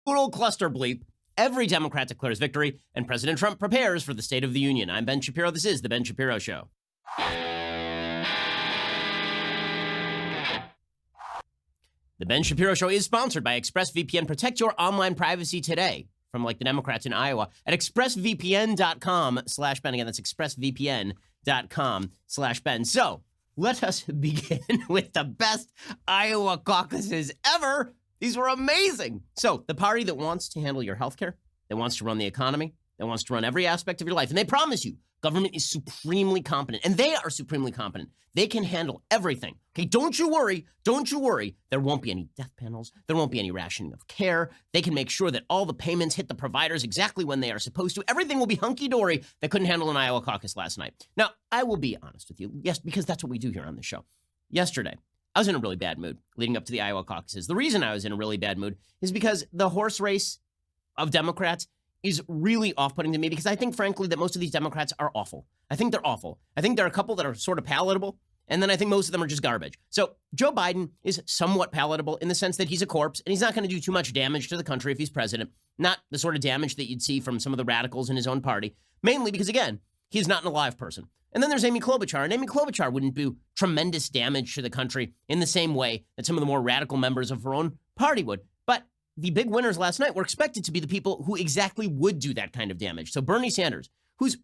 total cluster bleep. Every Democrat declares victory, and President Trump prepares for the State of the Union. I'm Ben Shapiro. This is The Ben Shapiro Show. The Ben Shapiro Show is sponsored by ExpressVPN. Protect your online privacy today from like the Democrats in Iowa at expressvpn.com/Ben. Again, that's expressvpn.com/Ben. So let us begin with the best Iowa caucuses ever. These were amazing. So the party that wants to handle your healthcare, that wants to run the economy, that wants to run every aspect of your life, and they promise you government is supremely competent, and they are supremely competent. They can handle everything. Okay, don't you worry. Don't you worry. There won't be any death panels. There won't be any rationing of care. They can make sure that all the payments hit the providers exactly when they are supposed to. Everything will be hunky-dory. They couldn't handle an Iowa caucus last night. Now, I will be honest with you. Yes, because that's what we do here on this show. Yesterday, I was in a really bad mood leading up to the Iowa caucuses. The reason I was in a really bad mood is because the horse race of Democrats is really off-putting to me because I think, frankly, that most of these Democrats are awful. I think they're awful. I think there are a couple that are sort of palatable, and then I think most of them are just garbage. So Joe Biden is somewhat palatable in the sense that he's a corpse, and he's not going to do too much damage to the country if he's president, not the sort of damage that you'd see from some of the radicals in his own party, mainly because, again, he's not an alive person. And then there's Amy Klobuchar, and Amy Klobuchar wouldn't do tremendous damage to the country in the same way that some of the more radical members of her own party would. But the big winners last night were expected to be the people who exactly would do that kind of damage. So Bernie Sanders, who's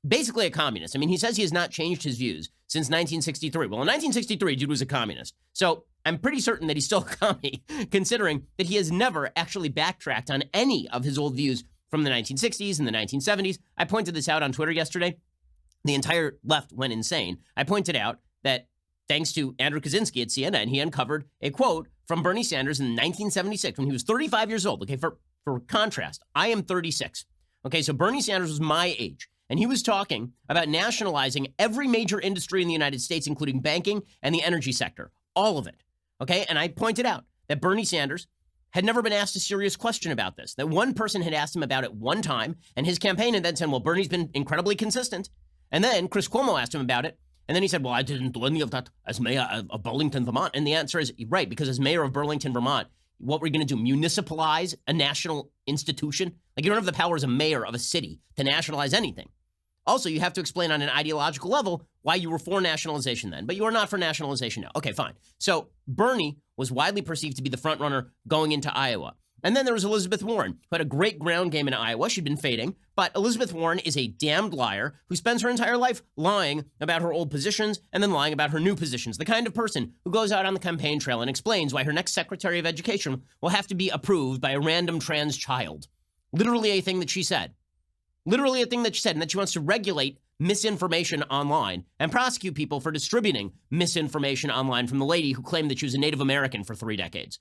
basically a communist. I mean, he says he has not changed his views since 1963. Well, in 1963, dude was a communist. So I'm pretty certain that he's still a commie, considering that he has never actually backtracked on any of his old views from the 1960s and the 1970s. I pointed this out on Twitter yesterday. The entire left went insane. I pointed out that thanks to Andrew Kaczynski at CNN, he uncovered a quote from Bernie Sanders in 1976 when he was 35 years old. Okay, for contrast, I am 36. Okay, so Bernie Sanders was my age, and he was talking about nationalizing every major industry in the United States, including banking and the energy sector, all of it. Okay, and I pointed out that Bernie Sanders had never been asked a serious question about this, that one person had asked him about it one time, and his campaign had then said, well, Bernie's been incredibly consistent. And then Chris Cuomo asked him about it. And then he said, well, I didn't do any of that as mayor of Burlington, Vermont. And the answer is right, because as mayor of Burlington, Vermont, what we're going to do, municipalize a national institution? Like you don't have the power as a mayor of a city to nationalize anything. Also, you have to explain on an ideological level why you were for nationalization then, but you are not for nationalization now. Okay, fine. So Bernie was widely perceived to be the front runner going into Iowa. And then there was Elizabeth Warren, who had a great ground game in Iowa. She'd been fading, but Elizabeth Warren is a damned liar who spends her entire life lying about her old positions and then lying about her new positions. The kind of person who goes out on the campaign trail and explains why her next Secretary of Education will have to be approved by a random trans child. Literally a thing that she said. Literally a thing that she said, and that she wants to regulate misinformation online and prosecute people for distributing misinformation online from the lady who claimed that she was a Native American for 3 decades.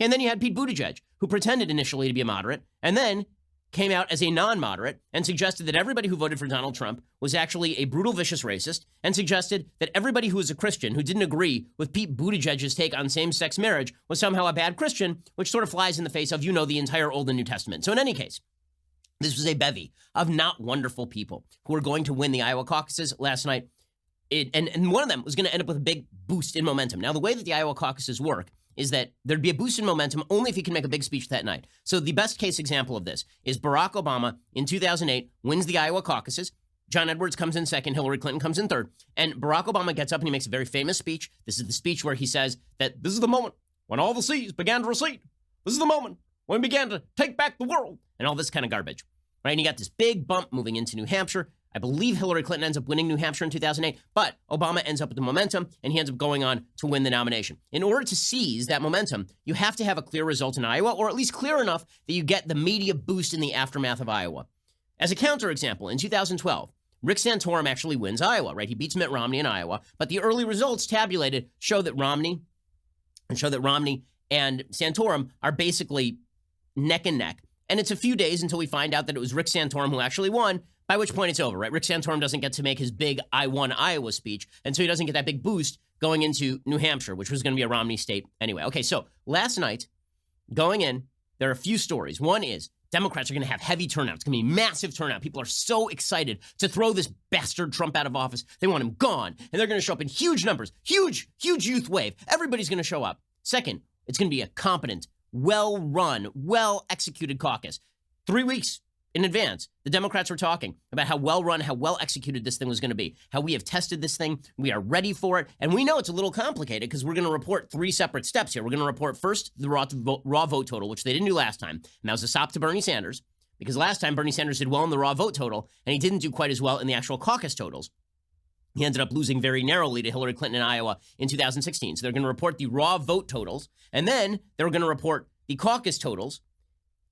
And then you had Pete Buttigieg, who pretended initially to be a moderate, and then came out as a non-moderate and suggested that everybody who voted for Donald Trump was actually a brutal, vicious racist, and suggested that everybody who was a Christian who didn't agree with Pete Buttigieg's take on same-sex marriage was somehow a bad Christian, which sort of flies in the face of, the entire Old and New Testament. So in any case, this was a bevy of not wonderful people who were going to win the Iowa caucuses last night. And one of them was going to end up with a big boost in momentum. Now, the way that the Iowa caucuses work is that there'd be a boost in momentum only if he can make a big speech that night. So the best case example of this is Barack Obama in 2008 wins the Iowa caucuses. John Edwards comes in second, Hillary Clinton comes in third, and Barack Obama gets up and he makes a very famous speech. This is the speech where he says that this is the moment when all the seas began to recede. This is the moment when we began to take back the world, and all this kind of garbage, right? And you got this big bump moving into New Hampshire. I believe Hillary Clinton ends up winning New Hampshire in 2008, but Obama ends up with the momentum, and he ends up going on to win the nomination. In order to seize that momentum, you have to have a clear result in Iowa, or at least clear enough that you get the media boost in the aftermath of Iowa. As a counterexample, in 2012, Rick Santorum actually wins Iowa, right? He beats Mitt Romney in Iowa, but the early results tabulated show that Romney and Santorum are basically neck and neck. And it's a few days until we find out that it was Rick Santorum who actually won, by which point it's over, right? Rick Santorum doesn't get to make his big I won Iowa speech, and so he doesn't get that big boost going into New Hampshire, which was going to be a Romney state anyway. Okay, so last night, going in, there are a few stories. One is Democrats are going to have heavy turnout. It's going to be massive turnout. People are so excited to throw this bastard Trump out of office. They want him gone, and they're going to show up in huge numbers, huge youth wave. Everybody's going to show up. Second, it's going to be a competent, well-run, well-executed caucus. 3 weeks in advance, the Democrats were talking about how well-run, how well-executed this thing was going to be, how we have tested this thing, we are ready for it, and we know it's a little complicated because we're going to report 3 separate steps here. We're going to report first the raw vote total, which they didn't do last time, and that was a sop to Bernie Sanders, because last time Bernie Sanders did well in the raw vote total, and he didn't do quite as well in the actual caucus totals. He ended up losing very narrowly to Hillary Clinton in Iowa in 2016. So they're going to report the raw vote totals, and then they're going to report the caucus totals.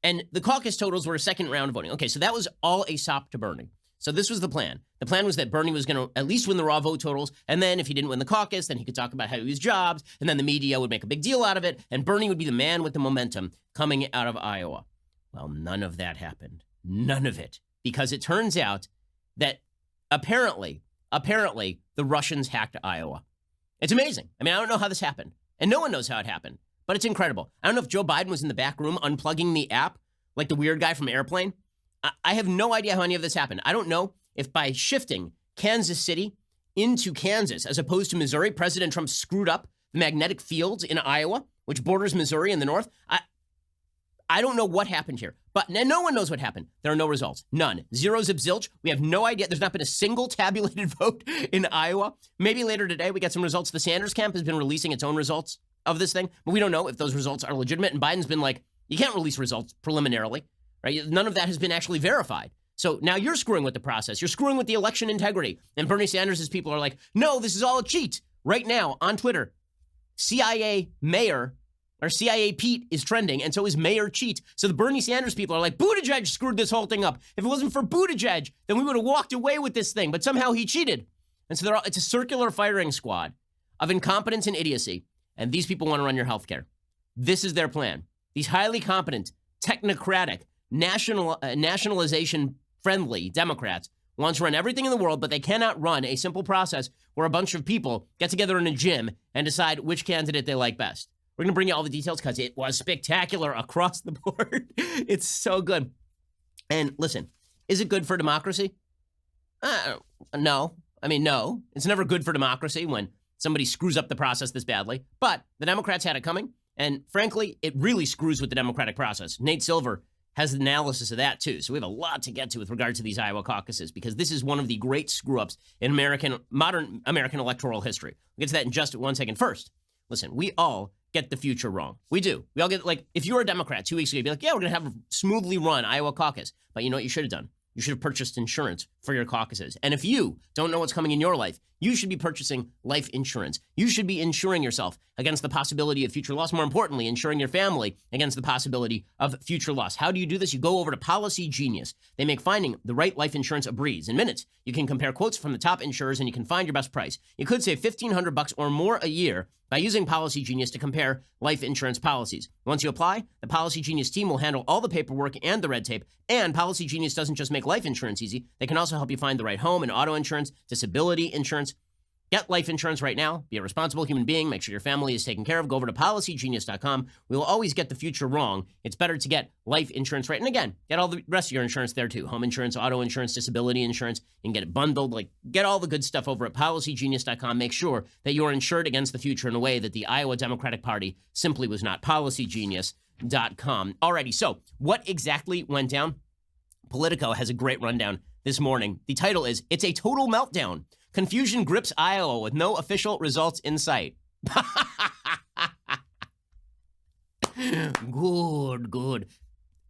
And the caucus totals were a second round of voting. Okay, so that was all a sop to Bernie. So this was the plan. The plan was that Bernie was going to at least win the raw vote totals, and then if he didn't win the caucus, then he could talk about how he was jobs, and then the media would make a big deal out of it, and Bernie would be the man with the momentum coming out of Iowa. Well, none of that happened. None of it. Because it turns out that apparently, the Russians hacked Iowa. It's amazing. I mean, I don't know how this happened. And no one knows how it happened. But it's incredible. I don't know if Joe Biden was in the back room unplugging the app, like the weird guy from Airplane. I have no idea how any of this happened. I don't know if by shifting Kansas City into Kansas, as opposed to Missouri, President Trump screwed up the magnetic fields in Iowa, which borders Missouri in the north. I don't know what happened here, but no one knows what happened. There are no results. None. Zero zip zilch. We have no idea. There's not been a single tabulated vote in Iowa. Maybe later today we get some results. The Sanders camp has been releasing its own results of this thing, but we don't know if those results are legitimate. And Biden's been like, you can't release results preliminarily, right? None of that has been actually verified. So now you're screwing with the process. You're screwing with the election integrity. And Bernie Sanders' people are like, no, this is all a cheat. Right now on Twitter, CIA mayor or CIA Pete is trending, and so is Mayor Cheat. So the Bernie Sanders people are like, Buttigieg screwed this whole thing up. If it wasn't for Buttigieg, then we would have walked away with this thing, but somehow he cheated. And so it's a circular firing squad of incompetence and idiocy, and these people want to run your healthcare. This is their plan. These highly competent, technocratic, nationalization-friendly Democrats want to run everything in the world, but they cannot run a simple process where a bunch of people get together in a gym and decide which candidate they like best. We're going to bring you all the details because it was spectacular across the board. It's so good. And listen, is it good for democracy? No. I mean, no. It's never good for democracy when somebody screws up the process this badly. But the Democrats had it coming. And frankly, it really screws with the democratic process. Nate Silver has an analysis of that, too. So we have a lot to get to with regard to these Iowa caucuses because this is one of the great screw-ups in modern American electoral history. We'll get to that in just 1 second. First, listen, we all get the future wrong. We do. We all get, like, if you were a Democrat 2 weeks ago, you'd be like, yeah, we're going to have a smoothly run Iowa caucus. But you know what you should have done? You should have purchased insurance for your caucuses. And if you don't know what's coming in your life, you should be purchasing life insurance. You should be insuring yourself against the possibility of future loss. More importantly, insuring your family against the possibility of future loss. How do you do this? You go over to Policy Genius. They make finding the right life insurance a breeze. In minutes, you can compare quotes from the top insurers and you can find your best price. You could save $1,500 or more a year by using Policy Genius to compare life insurance policies. Once you apply, the Policy Genius team will handle all the paperwork and the red tape. And Policy Genius doesn't just make life insurance easy. They can also help you find the right home and auto insurance, disability insurance. Get life insurance right now. Be a responsible human being. Make sure your family is taken care of. Go over to policygenius.com. We will always get the future wrong. It's better to get life insurance right. And again, get all the rest of your insurance there too. Home insurance, auto insurance, disability insurance. You can get it bundled. Like, get all the good stuff over at policygenius.com. Make sure that you're insured against the future in a way that the Iowa Democratic Party simply was not. Policygenius.com. Alrighty, so what exactly went down? Politico has a great rundown this morning. The title is, It's a Total Meltdown. Confusion grips Iowa with no official results in sight. Good.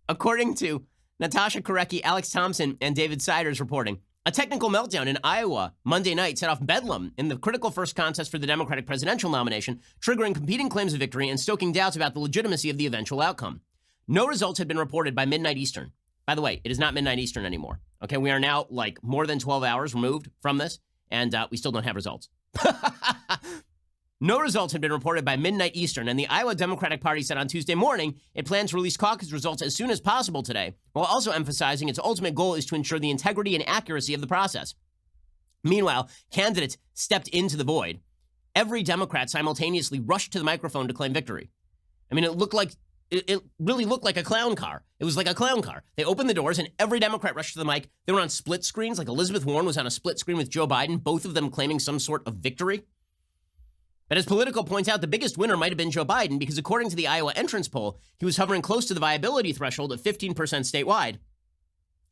According to Natasha Korecki, Alex Thompson, and David Siders reporting, a technical meltdown in Iowa Monday night set off bedlam in the critical first contest for the Democratic presidential nomination, triggering competing claims of victory and stoking doubts about the legitimacy of the eventual outcome. No results had been reported by midnight Eastern. By the way, it is not midnight Eastern anymore. Okay, we are now like more than 12 hours removed from this. And we still don't have results. No results had been reported by midnight Eastern, and the Iowa Democratic Party said on Tuesday morning it plans to release caucus results as soon as possible today, while also emphasizing its ultimate goal is to ensure the integrity and accuracy of the process. Meanwhile, candidates stepped into the void. Every Democrat simultaneously rushed to the microphone to claim victory. I mean, it really looked like a clown car. It was like a clown car. They opened the doors and every Democrat rushed to the mic. They were on split screens, like Elizabeth Warren was on a split screen with Joe Biden, both of them claiming some sort of victory. But as Politico points out, the biggest winner might have been Joe Biden because according to the Iowa entrance poll, he was hovering close to the viability threshold of 15% statewide.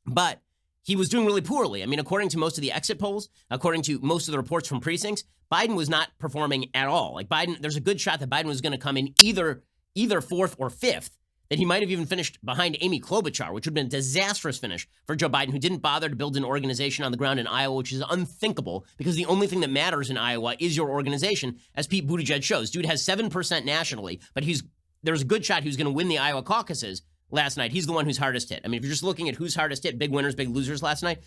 But he was doing really poorly. I mean, according to most of the exit polls, according to most of the reports from precincts, Biden was not performing at all. Like Biden, there's a good shot that Biden was going to come in either fourth or fifth, that he might have even finished behind Amy Klobuchar, which would have been a disastrous finish for Joe Biden, who didn't bother to build an organization on the ground in Iowa, which is unthinkable because the only thing that matters in Iowa is your organization, as Pete Buttigieg shows. Dude has 7% nationally, but there's a good shot he was going to win the Iowa caucuses last night. He's the one who's hardest hit. I mean, if you're just looking at who's hardest hit, big winners, big losers last night,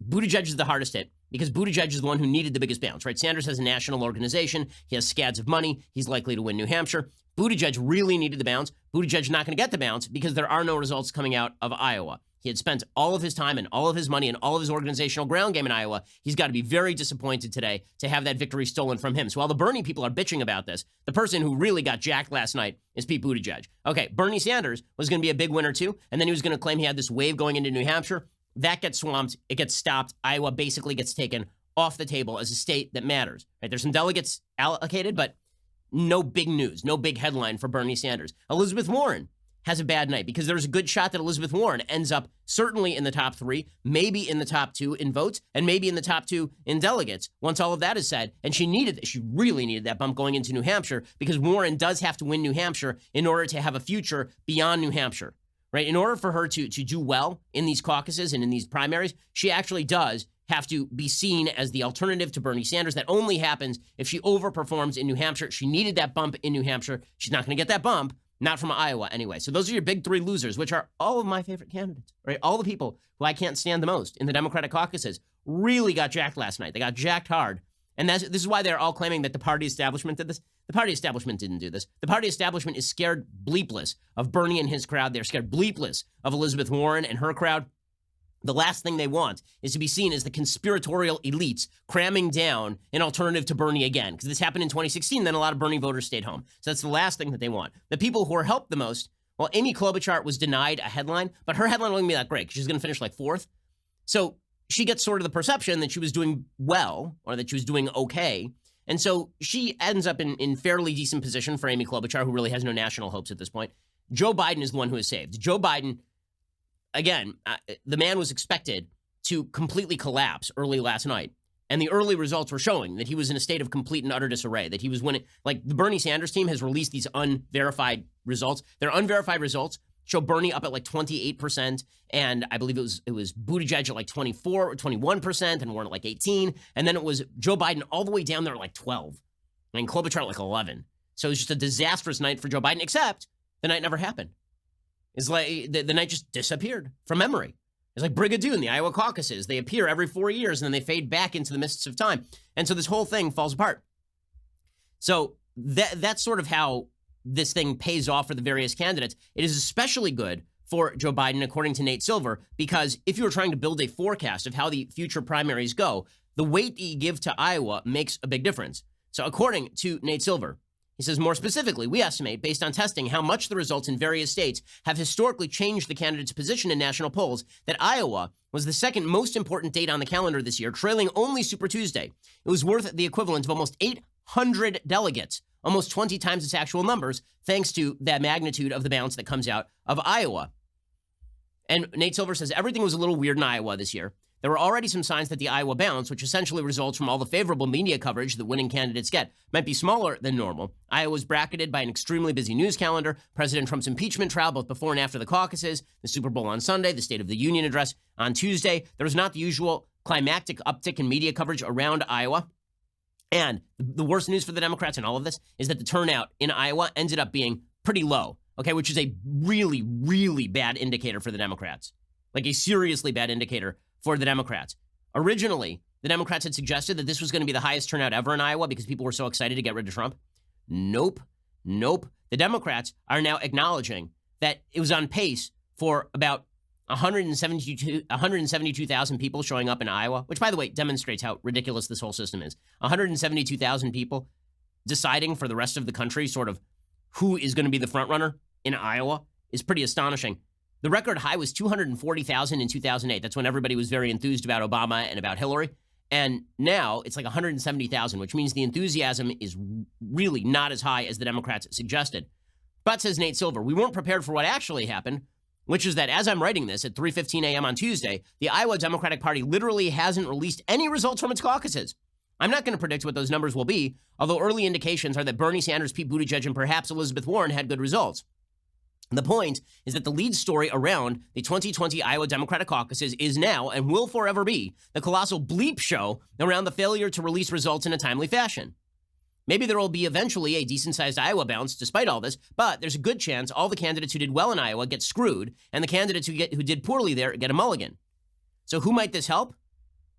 Buttigieg is the hardest hit because Buttigieg is the one who needed the biggest bounce, right? Sanders has a national organization. He has scads of money. He's likely to win New Hampshire. Buttigieg really needed the bounce. Buttigieg's not going to get the bounce because there are no results coming out of Iowa. He had spent all of his time and all of his money and all of his organizational ground game in Iowa. He's got to be very disappointed today to have that victory stolen from him. So while the Bernie people are bitching about this, the person who really got jacked last night is Pete Buttigieg. Okay, Bernie Sanders was going to be a big winner too, and then he was going to claim he had this wave going into New Hampshire. That gets swamped. It gets stopped. Iowa basically gets taken off the table as a state that matters. Right? There's some delegates allocated, but no big news, no big headline for Bernie Sanders. Elizabeth Warren has a bad night because there's a good shot that Elizabeth Warren ends up certainly in the top 3, maybe in the top 2 in votes, and maybe in the top 2 in delegates once all of that is said. And she really needed that bump going into New Hampshire because Warren does have to win New Hampshire in order to have a future beyond New Hampshire, right? In order for her to do well in these caucuses and in these primaries, she actually does have to be seen as the alternative to Bernie Sanders. That only happens if she overperforms in New Hampshire. She needed that bump in New Hampshire. She's not going to get that bump. Not from Iowa anyway. So those are your big 3 losers, which are all of my favorite candidates, right? All the people who I can't stand the most in the Democratic caucuses really got jacked last night. They got jacked hard. And this is why they're all claiming that the party establishment did this. The party establishment didn't do this. The party establishment is scared bleepless of Bernie and his crowd. They're scared bleepless of Elizabeth Warren and her crowd. The last thing they want is to be seen as the conspiratorial elites cramming down an alternative to Bernie again. Because this happened in 2016, then a lot of Bernie voters stayed home. So that's the last thing that they want. The people who are helped the most, well, Amy Klobuchar was denied a headline, but her headline wasn't going to be that great because she's going to finish like 4th. So she gets sort of the perception that she was doing well or that she was doing okay. And so she ends up in fairly decent position for Amy Klobuchar, who really has no national hopes at this point. Joe Biden is the one who is saved. Joe Biden, again, the man was expected to completely collapse early last night. And the early results were showing that he was in a state of complete and utter disarray, that he was winning. Like the Bernie Sanders team has released these unverified results. Their unverified results show Bernie up at like 28. And I believe it was Buttigieg at like 24 or 21% and Warren at like 18. And then it was Joe Biden all the way down there at like 12. And Klobuchar at like 11. So it was just a disastrous night for Joe Biden, except the night never happened. It's like the night just disappeared from memory. It's like Brigadoon, the Iowa caucuses. They appear every 4 years and then they fade back into the mists of time. And so this whole thing falls apart. So that's sort of how this thing pays off for the various candidates. It is especially good for Joe Biden, according to Nate Silver, because if you were trying to build a forecast of how the future primaries go, the weight that you give to Iowa makes a big difference. So according to Nate Silver, he says, more specifically, we estimate, based on testing, how much the results in various states have historically changed the candidate's position in national polls, that Iowa was the second most important date on the calendar this year, trailing only Super Tuesday. It was worth the equivalent of almost 800 delegates, almost 20 times its actual numbers, thanks to that magnitude of the bounce that comes out of Iowa. And Nate Silver says, everything was a little weird in Iowa this year. There were already some signs that the Iowa bounce, which essentially results from all the favorable media coverage that winning candidates get, might be smaller than normal. Iowa was bracketed by an extremely busy news calendar, President Trump's impeachment trial both before and after the caucuses, the Super Bowl on Sunday, the State of the Union address on Tuesday. There was not the usual climactic uptick in media coverage around Iowa. And the worst news for the Democrats in all of this is that the turnout in Iowa ended up being pretty low, okay, which is a really, really bad indicator for the Democrats, like a seriously bad indicator for the Democrats. Originally, the Democrats had suggested that this was going to be the highest turnout ever in Iowa because people were so excited to get rid of Trump. Nope. The Democrats are now acknowledging that it was on pace for about 172,000 people showing up in Iowa, which, by the way, demonstrates how ridiculous this whole system is. 172,000 people deciding for the rest of the country sort of who is going to be the front runner in Iowa is pretty astonishing. The record high was 240,000 in 2008. That's when everybody was very enthused about Obama and about Hillary. And now it's like 170,000, which means the enthusiasm is really not as high as the Democrats suggested. But, says Nate Silver, we weren't prepared for what actually happened, which is that as I'm writing this at 3:15 a.m. on Tuesday, the Iowa Democratic Party literally hasn't released any results from its caucuses. I'm not going to predict what those numbers will be, although early indications are that Bernie Sanders, Pete Buttigieg, and perhaps Elizabeth Warren had good results. The point is that the lead story around the 2020 Iowa Democratic caucuses is now, and will forever be, the colossal bleep show around the failure to release results in a timely fashion. Maybe there will be eventually a decent-sized Iowa bounce despite all this, but there's a good chance all the candidates who did well in Iowa get screwed, and the candidates who did poorly there get a mulligan. So who might this help?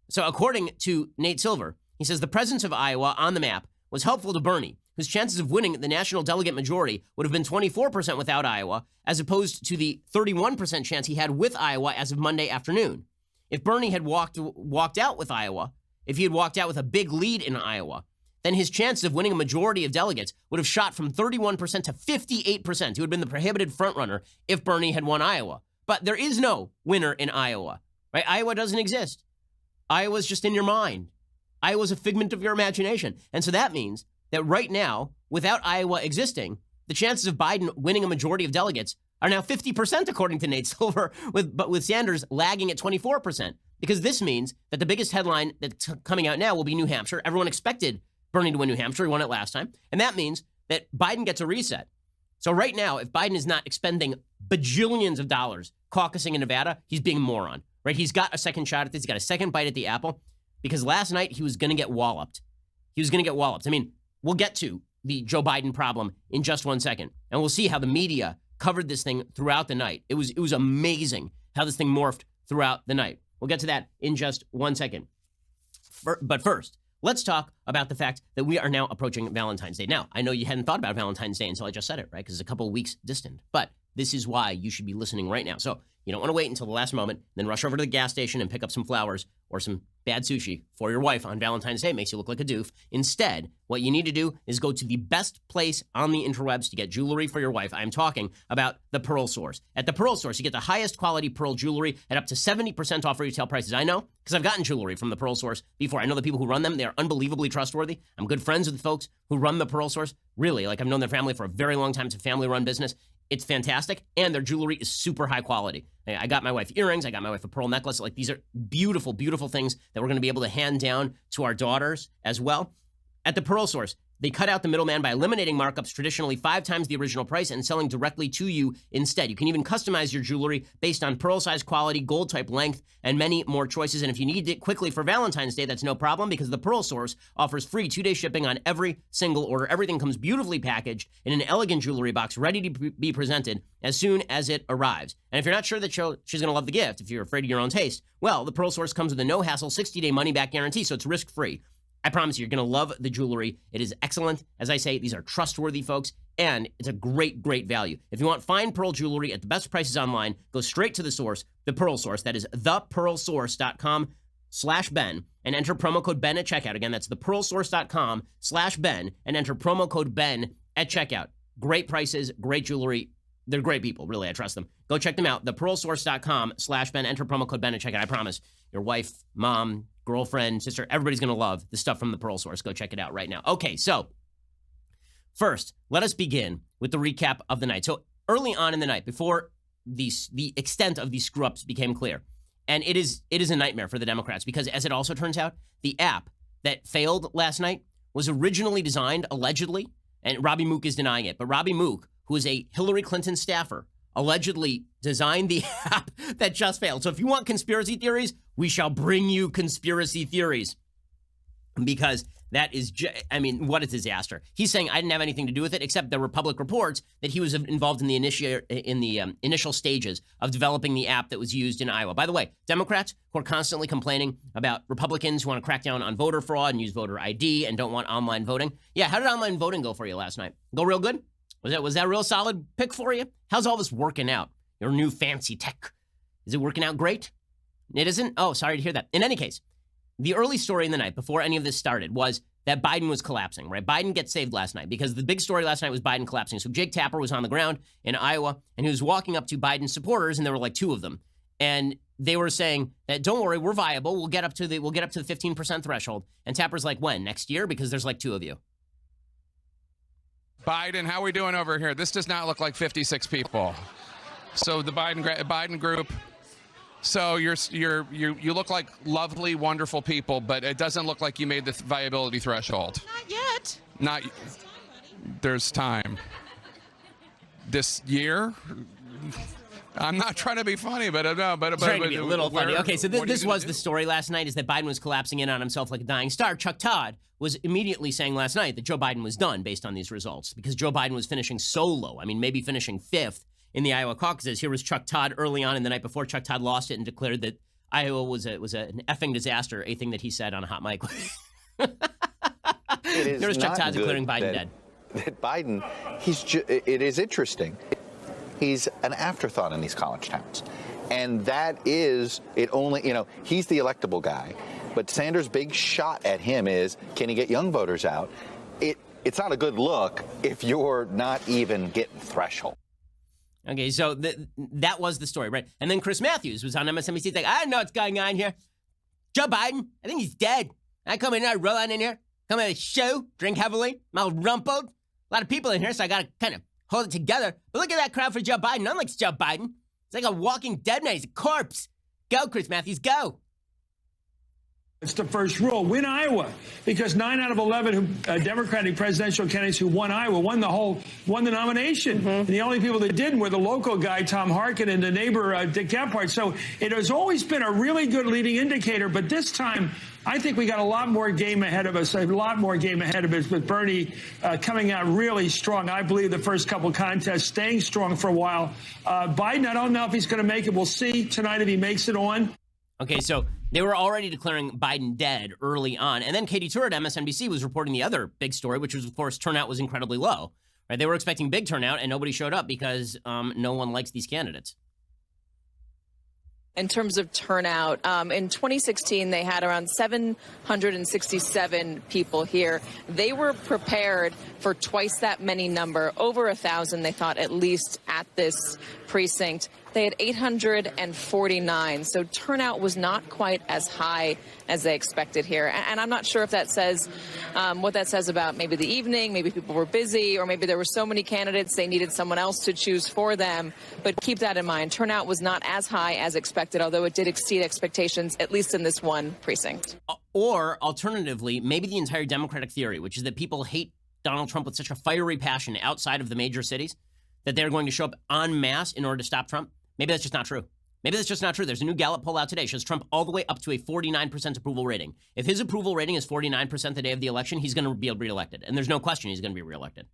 So according to Nate Silver, he says the presence of Iowa on the map was helpful to Bernie, whose chances of winning the national delegate majority would have been 24% without Iowa, as opposed to the 31% chance he had with Iowa as of Monday afternoon. If Bernie had walked out with Iowa, if he had walked out with a big lead in Iowa, then his chances of winning a majority of delegates would have shot from 31% to 58%. He would have been the prohibited frontrunner if Bernie had won Iowa. But there is no winner in Iowa, right? Iowa doesn't exist. Iowa's just in your mind. Iowa's a figment of your imagination. And so that means that right now, without Iowa existing, the chances of Biden winning a majority of delegates are now 50%, according to Nate Silver, but with Sanders lagging at 24%. Because this means that the biggest headline that's coming out now will be New Hampshire. Everyone expected Bernie to win New Hampshire. He won it last time. And that means that Biden gets a reset. So right now, if Biden is not expending bajillions of dollars caucusing in Nevada, he's being a moron, right? He's got a second shot at this. He's got a second bite at the apple because last night he was going to get walloped. I mean, we'll get to the Joe Biden problem in just 1 second. And we'll see how the media covered this thing throughout the night. It was amazing how this thing morphed throughout the night. We'll get to that in just 1 second. But first, let's talk about the fact that we are now approaching Valentine's Day. Now, I know you hadn't thought about Valentine's Day until I just said it, right? Because it's a couple of weeks distant. But this is why you should be listening right now. So you don't want to wait until the last moment, then rush over to the gas station and pick up some flowers or some bad sushi for your wife on Valentine's Day. It makes you look like a doof. Instead, what you need to do is go to the best place on the interwebs to get jewelry for your wife. I'm talking about the Pearl Source. At the Pearl Source, you get the highest quality pearl jewelry at up to 70% off retail prices. I know, because I've gotten jewelry from the Pearl Source before. I know the people who run them. They are unbelievably trustworthy. I'm good friends with the folks who run the Pearl Source. Really, like I've known their family for a very long time. It's a family-run business. It's fantastic, and their jewelry is super high quality. I got my wife earrings. I got my wife a pearl necklace. Like, these are beautiful, beautiful things that we're going to be able to hand down to our daughters as well. At the Pearl Source, they cut out the middleman by eliminating markups traditionally 5 times the original price and selling directly to you instead. You can even customize your jewelry based on pearl size, quality, gold type, length, and many more choices. And if you need it quickly for Valentine's Day, that's no problem because the Pearl Source offers free 2-day shipping on every single order. Everything comes beautifully packaged in an elegant jewelry box ready to be presented as soon as it arrives. And if you're not sure that she's going to love the gift, if you're afraid of your own taste, well, the Pearl Source comes with a no-hassle 60-day money-back guarantee, so it's risk-free. I promise you're going to love the jewelry. It is excellent. As I say, these are trustworthy folks, and it's a great, great value. If you want fine pearl jewelry at the best prices online, go straight to the source, the Pearl Source. That is thepearlsource.com/Ben, and enter promo code Ben at checkout. Again, that's thepearlsource.com/Ben, and enter promo code Ben at checkout. Great prices, great jewelry. They're great people, really. I trust them. Go check them out. Thepearlsource.com/Ben. Enter promo code Ben at checkout. I promise. Your wife, mom, girlfriend, sister, everybody's going to love the stuff from the Pearl Source. Go check it out right now. Okay, so first, let us begin with the recap of the night. So early on in the night, before the extent of these screw-ups became clear, and it is a nightmare for the Democrats because, as it also turns out, the app that failed last night was originally designed, allegedly, and Robbie Mook is denying it, but Robbie Mook, who is a Hillary Clinton staffer, allegedly designed the app that just failed. So if you want conspiracy theories, we shall bring you conspiracy theories. Because that is, what a disaster. He's saying I didn't have anything to do with it, except there were public reports that he was involved in the initial stages of developing the app that was used in Iowa. By the way, Democrats who are constantly complaining about Republicans who want to crack down on voter fraud and use voter ID and don't want online voting. Yeah, how did online voting go for you last night? Go real good? Was that a real solid pick for you? How's all this working out? Your new fancy tech. Is it working out great? It isn't? Oh, sorry to hear that. In any case, the early story in the night before any of this started was that Biden was collapsing, right? Biden gets saved last night because the big story last night was Biden collapsing. So Jake Tapper was on the ground in Iowa and he was walking up to Biden's supporters and there were like 2 of them. And they were saying that, don't worry, we're viable. We'll get up to the 15% threshold. And Tapper's like, when? Next year? Because there's like 2 of you. Biden, how are we doing over here? This does not look like 56 people. So the Biden group. So you look like lovely, wonderful people, but it doesn't look like you made the viability threshold. Not yet. Not. There's time. This year. I'm not trying to be funny, but no, but trying to be a little funny. Okay, so this was the story last night: is that Biden was collapsing in on himself like a dying star. Chuck Todd was immediately saying last night that Joe Biden was done based on these results because Joe Biden was finishing so low. I mean, maybe finishing 5th in the Iowa caucuses. Here was Chuck Todd early on, and the night before, Chuck Todd lost it and declared that Iowa was an effing disaster. A thing that he said on a hot mic. There was Chuck Todd declaring Biden dead. That Biden, it is interesting. He's an afterthought in these college towns. And that is, it only, he's the electable guy. But Sanders' big shot at him is, can he get young voters out? It's not a good look if you're not even getting threshold. Okay, so that was the story, right? And then Chris Matthews was on MSNBC. He's like, I don't know what's going on here. Joe Biden, I think he's dead. I come in here, I roll on in here, come in a show, drink heavily, I'm all rumpled. A lot of people in here, so I got to kind of hold it together. But look at that crowd for Joe Biden. No one likes Joe Biden. It's like a walking dead man. He's a corpse. Go, Chris Matthews, go. It's the first rule. Win Iowa, because 9 out of 11 Democratic presidential candidates who won Iowa won the nomination. Mm-hmm. And the only people that didn't were the local guy, Tom Harkin, and the neighbor, Dick Gephardt. So it has always been a really good leading indicator. But this time, I think we got a lot more game ahead of us, with Bernie coming out really strong. I believe the first couple contests staying strong for a while. Biden, I don't know if he's going to make it. We'll see tonight if he makes it on. Okay, so they were already declaring Biden dead early on. And then Katie Tur at MSNBC was reporting the other big story, which was, of course, turnout was incredibly low. Right? They were expecting big turnout, and nobody showed up because no one likes these candidates. In terms of turnout, in 2016, they had around 767 people here. They were prepared for twice that many number, over 1,000, they thought, at least at this precinct. They had 849, so turnout was not quite as high as they expected here. And I'm not sure if that says what that says about maybe the evening, maybe people were busy, or maybe there were so many candidates they needed someone else to choose for them. But keep that in mind. Turnout was not as high as expected, although it did exceed expectations, at least in this one precinct. Or alternatively, maybe the entire Democratic theory, which is that people hate Donald Trump with such a fiery passion outside of the major cities that they're going to show up en masse in order to stop Trump. Maybe that's just not true. Maybe that's just not true. There's a new Gallup poll out today. It shows Trump all the way up to a 49% approval rating. If his approval rating is 49% the day of the election, he's going to be reelected. And there's no question he's going to be reelected.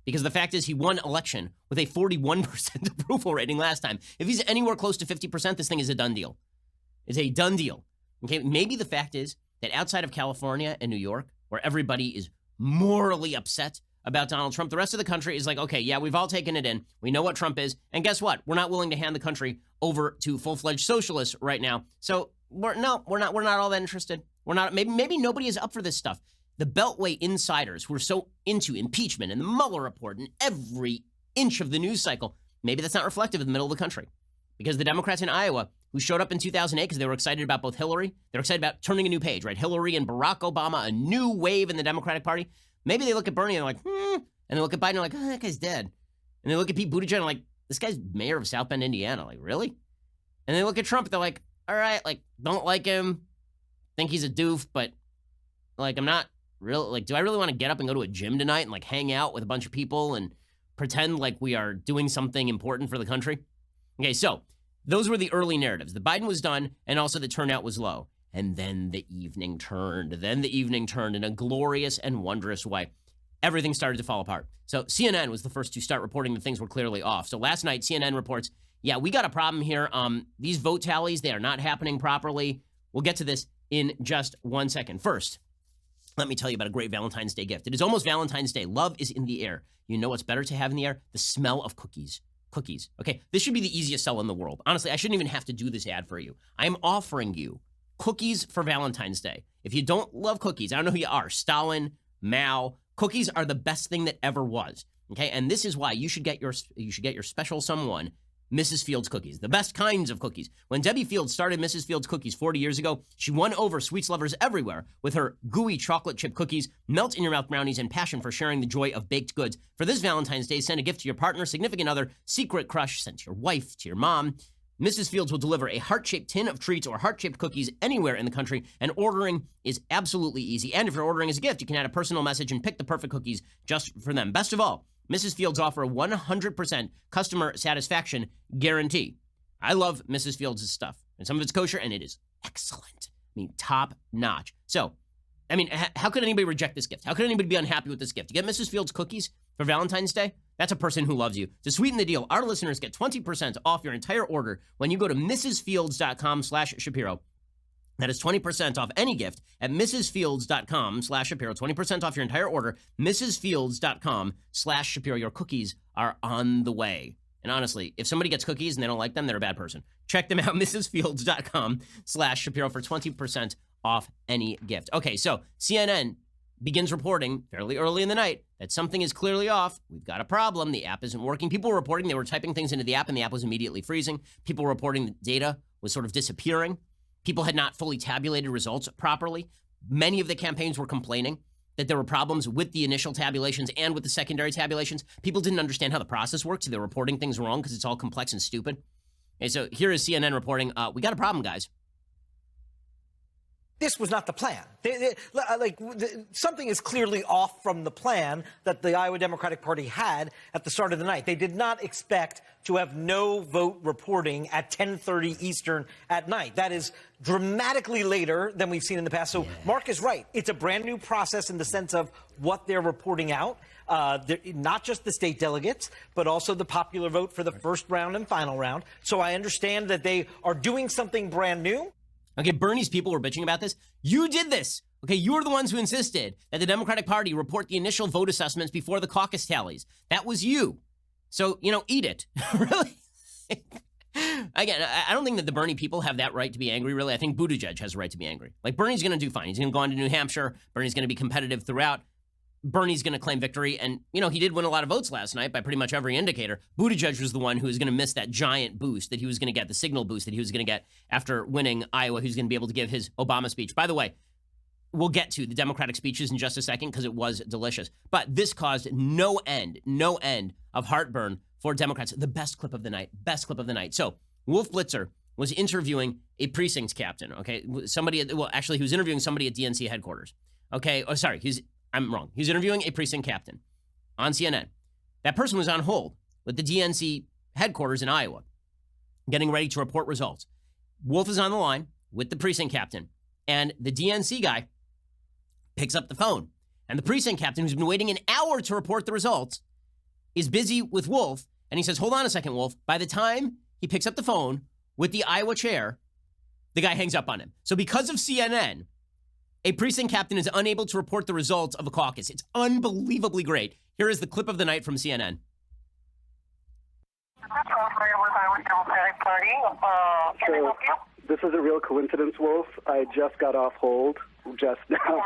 Because the fact is he won election with a 41% approval rating last time. If he's anywhere close to 50%, this thing is a done deal. It's a done deal. Okay, maybe the fact is that outside of California and New York, where everybody is morally upset about Donald Trump, the rest of the country is like, okay, yeah, we've all taken it in. We know what Trump is. And guess what? We're not willing to hand the country over to full-fledged socialists right now. So we're not all that interested. Maybe nobody is up for this stuff. The Beltway insiders who are so into impeachment and the Mueller report and every inch of the news cycle, maybe that's not reflective of the middle of the country. Because the Democrats in Iowa who showed up in 2008 because they were excited about both Hillary, they're excited about turning a new page, right? Hillary and Barack Obama, a new wave in the Democratic Party. Maybe they look at Bernie and they're like, and they look at Biden and they're like, oh, that guy's dead. And they look at Pete Buttigieg and like, this guy's mayor of South Bend, Indiana. Like, really? And they look at Trump and they're like, all right, like, don't like him, think he's a doof, but like, I'm not real. Like, do I really want to get up and go to a gym tonight and like hang out with a bunch of people and pretend like we are doing something important for the country? Okay, so those were the early narratives. The Biden was done and also the turnout was low. And then the evening turned. In a glorious and wondrous way. Everything started to fall apart. So CNN was the first to start reporting that things were clearly off. So last night, CNN reports, yeah, we got a problem here. These vote tallies, they are not happening properly. We'll get to this in just 1 second. First, let me tell you about a great Valentine's Day gift. It is almost Valentine's Day. Love is in the air. You know what's better to have in the air? The smell of cookies. Cookies. Okay, this should be the easiest sell in the world. Honestly, I shouldn't even have to do this ad for you. I'm offering you cookies for Valentine's Day. If you don't love cookies, I don't know who you are, Stalin, Mao, cookies are the best thing that ever was. Okay, and this is why you should get your special someone Mrs. Fields cookies, the best kinds of cookies. When Debbie Fields started Mrs. Fields cookies 40 years ago, she won over sweets lovers everywhere with her gooey chocolate chip cookies, melt-in-your-mouth brownies, and passion for sharing the joy of baked goods. For this Valentine's Day, send a gift to your partner, significant other, secret crush, sent to your wife, to your mom. Mrs. Fields will deliver a heart-shaped tin of treats or heart-shaped cookies anywhere in the country, and ordering is absolutely easy. And if you're ordering as a gift, you can add a personal message and pick the perfect cookies just for them. Best of all, Mrs. Fields offer a 100% customer satisfaction guarantee. I love Mrs. Fields' stuff, and some of it's kosher, and it is excellent. I mean, top notch. So, I mean, how could anybody reject this gift? How could anybody be unhappy with this gift? To get Mrs. Fields cookies for Valentine's Day, that's a person who loves you. To sweeten the deal, our listeners get 20% off your entire order when you go to mrsfields.com/Shapiro. That is 20% off any gift at mrsfields.com/Shapiro. 20% off your entire order, mrsfields.com/Shapiro. Your cookies are on the way. And honestly, if somebody gets cookies and they don't like them, they're a bad person. Check them out, mrsfields.com/Shapiro for 20% off any gift. Okay, so CNN begins reporting fairly early in the night that something is clearly off. We've got a problem. The app isn't working. People were reporting they were typing things into the app and the app was immediately freezing. People were reporting that data was sort of disappearing. People had not fully tabulated results properly. Many of the campaigns were complaining that there were problems with the initial tabulations and with the secondary tabulations. People didn't understand how the process works, so they were reporting things wrong because it's all complex and stupid. And so here is CNN reporting, we got a problem, guys. This was not the plan. Something is clearly off from the plan that the Iowa Democratic Party had at the start of the night. They did not expect to have no vote reporting at 10:30 Eastern at night. That is dramatically later than we've seen in the past. So Mark is right. It's a brand new process in the sense of what they're reporting out. Not just the state delegates, but also the popular vote for the first round and final round. So I understand that they are doing something brand new. Okay, Bernie's people were bitching about this. You did this. Okay, you were the ones who insisted that the Democratic Party report the initial vote assessments before the caucus tallies. That was you. So, eat it. Really? Again, I don't think that the Bernie people have that right to be angry, really. I think Buttigieg has a right to be angry. Like, Bernie's going to do fine. He's going to go on to New Hampshire. Bernie's going to be competitive throughout. Bernie's going to claim victory. And, he did win a lot of votes last night by pretty much every indicator. Buttigieg was the one who was going to miss that giant boost that he was going to get, the signal boost that he was going to get after winning Iowa. Who's going to be able to give his Obama speech. By the way, we'll get to the Democratic speeches in just a second because it was delicious. But this caused no end of heartburn for Democrats. The best clip of the night. So Wolf Blitzer was interviewing a precinct captain, okay? He was interviewing somebody at DNC headquarters, okay? Oh, sorry, I'm wrong. He's interviewing a precinct captain on CNN. That person was on hold with the DNC headquarters in Iowa, getting ready to report results. Wolf is on the line with the precinct captain, and the DNC guy picks up the phone. And the precinct captain, who's been waiting an hour to report the results, is busy with Wolf, and he says, hold on a second, Wolf. By the time he picks up the phone with the Iowa chair, the guy hangs up on him. So because of CNN, a precinct captain is unable to report the results of a caucus. It's unbelievably great. Here is the clip of the night from CNN. So this is a real coincidence, Wolf. I just got off hold just now,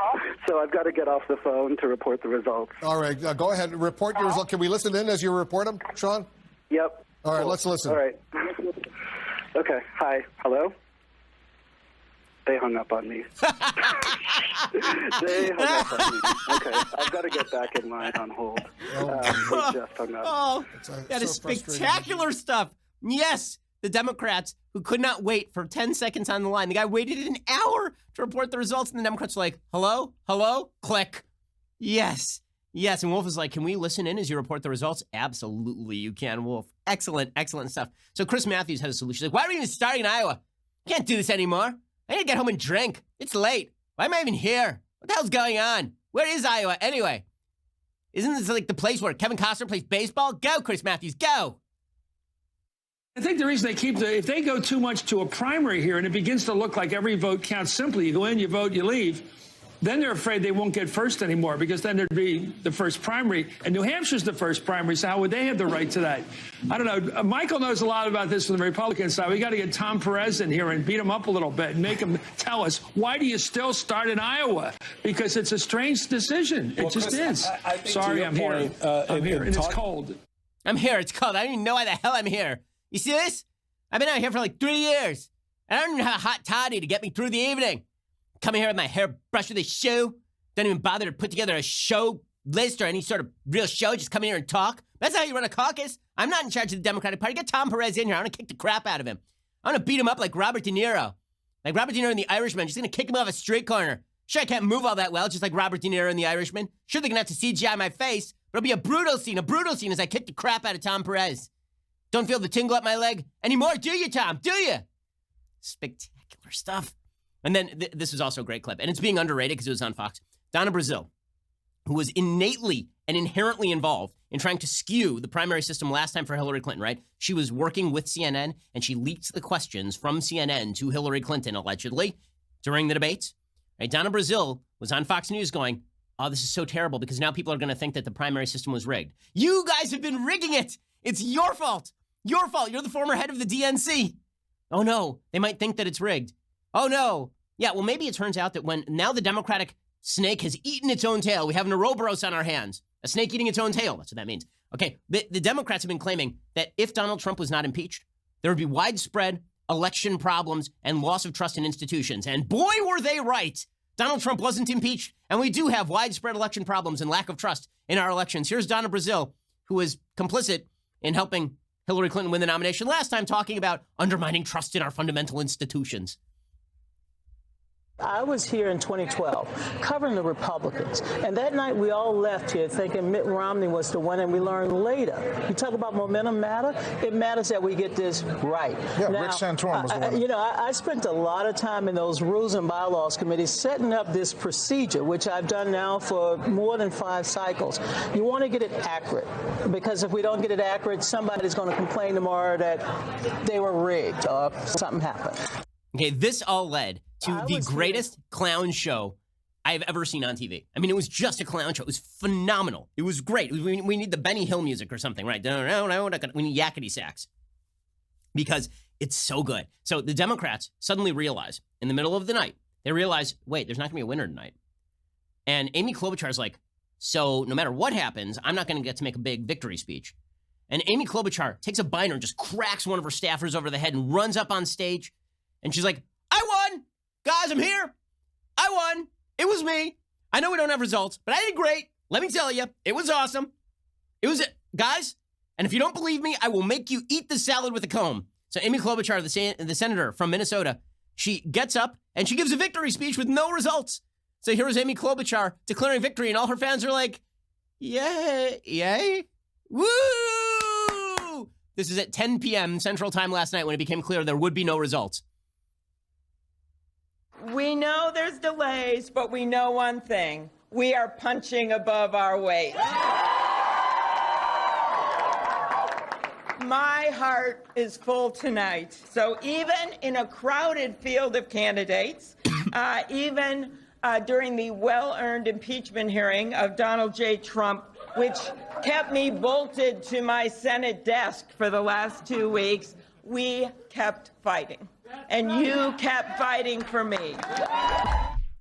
so I've got to get off the phone to report the results. All right, go ahead. Report your results. Can we listen in as you report them, Sean? Yep. All right, let's listen. All right. Okay. Hi. Hello? They hung up on me. They hung up on me. Okay, I've got to get back in line on hold. They just hung up. Oh, that is spectacular stuff. Yes, the Democrats who could not wait for 10 seconds on the line. The guy waited an hour to report the results, and the Democrats were like, hello? Click. Yes. And Wolf is like, can we listen in as you report the results? Absolutely, you can, Wolf. Excellent stuff. So Chris Matthews has a solution. He's like, why are we even starting in Iowa? Can't do this anymore. I need to get home and drink. It's late. Why am I even here? What the hell's going on? Where is Iowa anyway? Isn't this like the place where Kevin Costner plays baseball? Go, Chris Matthews, go. I think the reason if they go too much to a primary here and it begins to look like every vote counts simply, you go in, you vote, you leave, then they're afraid they won't get first anymore because then there'd be the first primary. And New Hampshire's the first primary, so how would they have the right to that? I don't know. Michael knows a lot about this from the Republican side. We got to get Tom Perez in here and beat him up a little bit and make him tell us, why do you still start in Iowa? Because it's a strange decision. It just is. Sorry, I'm here. I'm here, and it's cold. I'm here. It's cold. I don't even know why the hell I'm here. You see this? I've been out here for like 3 years. And I don't even have a hot toddy to get me through the evening. Coming here with my hair brushed with a shoe. Don't even bother to put together a show list or any sort of real show. Just come in here and talk. That's how you run a caucus. I'm not in charge of the Democratic Party. Get Tom Perez in here. I want to kick the crap out of him. I want to beat him up like Robert De Niro. Like Robert De Niro in The Irishman. Just going to kick him off a street corner. Sure, I can't move all that well, just like Robert De Niro in The Irishman. Sure, they're going to have to CGI my face, but it'll be a brutal scene as I kick the crap out of Tom Perez. Don't feel the tingle up my leg anymore, do you, Tom? Do you? Spectacular stuff. And then this was also a great clip, and it's being underrated because it was on Fox. Donna Brazile, who was innately and inherently involved in trying to skew the primary system last time for Hillary Clinton, right? She was working with CNN, and she leaked the questions from CNN to Hillary Clinton, allegedly, during the debates. Right? Donna Brazile was on Fox News going, oh, this is so terrible because now people are going to think that the primary system was rigged. You guys have been rigging it. It's your fault. Your fault. You're the former head of the DNC. Oh, no. They might think that it's rigged. Oh, no. Yeah, well, maybe it turns out that when now the Democratic snake has eaten its own tail, we have an Ouroboros on our hands. A snake eating its own tail. That's what that means. Okay, the Democrats have been claiming that if Donald Trump was not impeached, there would be widespread election problems and loss of trust in institutions. And boy, were they right. Donald Trump wasn't impeached, and we do have widespread election problems and lack of trust in our elections. Here's Donna Brazile, who was complicit in helping Hillary Clinton win the nomination last time, talking about undermining trust in our fundamental institutions. I was here in 2012 covering the Republicans, and that night we all left here thinking Mitt Romney was the one, and we learned later. You talk about momentum matter. It matters that we get this right. Yeah, now, Rick Santorum was the one. I spent a lot of time in those rules and bylaws committees setting up this procedure, which I've done now for more than 5 cycles. You want to get it accurate, because if we don't get it accurate, somebody's going to complain tomorrow that they were rigged or something happened. Okay, this all led to the greatest clown show I've ever seen on TV. I mean, it was just a clown show. It was phenomenal. It was great. We need the Benny Hill music or something, right? We need yakety sax because it's so good. So the Democrats suddenly realize in the middle of the night, they realize, wait, there's not going to be a winner tonight. And Amy Klobuchar's like, so no matter what happens, I'm not going to get to make a big victory speech. And Amy Klobuchar takes a binder and just cracks one of her staffers over the head and runs up on stage. And she's like, I won. Guys, I'm here. I won. It was me. I know we don't have results, but I did great. Let me tell you, it was awesome. It was, guys, and if you don't believe me, I will make you eat the salad with a comb. So Amy Klobuchar, the senator from Minnesota, she gets up and she gives a victory speech with no results. So here is Amy Klobuchar declaring victory, and all her fans are like, yay, yay, woo! This is at 10 p.m. Central Time last night when it became clear there would be no results. We know there's delays, but we know one thing. We are punching above our weight. My heart is full tonight. So even in a crowded field of candidates, even during the well-earned impeachment hearing of Donald J. Trump, which kept me bolted to my Senate desk for the last 2 weeks, we kept fighting. And you kept fighting for me.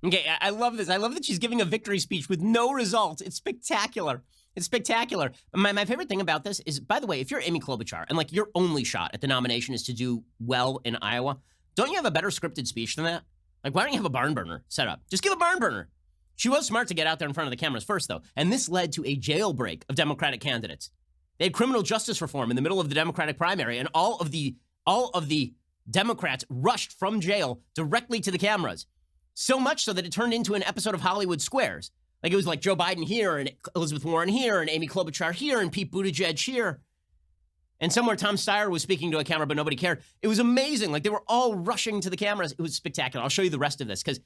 Okay, I love this. I love that she's giving a victory speech with no results. It's spectacular. It's spectacular. My favorite thing about this is, by the way, if you're Amy Klobuchar and like your only shot at the nomination is to do well in Iowa, don't you have a better scripted speech than that? Like, why don't you have a barn burner set up? Just give a barn burner. She was smart to get out there in front of the cameras first, though. And this led to a jailbreak of Democratic candidates. They had criminal justice reform in the middle of the Democratic primary, and all of the Democrats rushed from jail directly to the cameras. So much so that it turned into an episode of Hollywood Squares. Like, it was like Joe Biden here, and Elizabeth Warren here, and Amy Klobuchar here, and Pete Buttigieg here. And somewhere Tom Steyer was speaking to a camera, but nobody cared. It was amazing. Like, they were all rushing to the cameras. It was spectacular. I'll show you the rest of this, because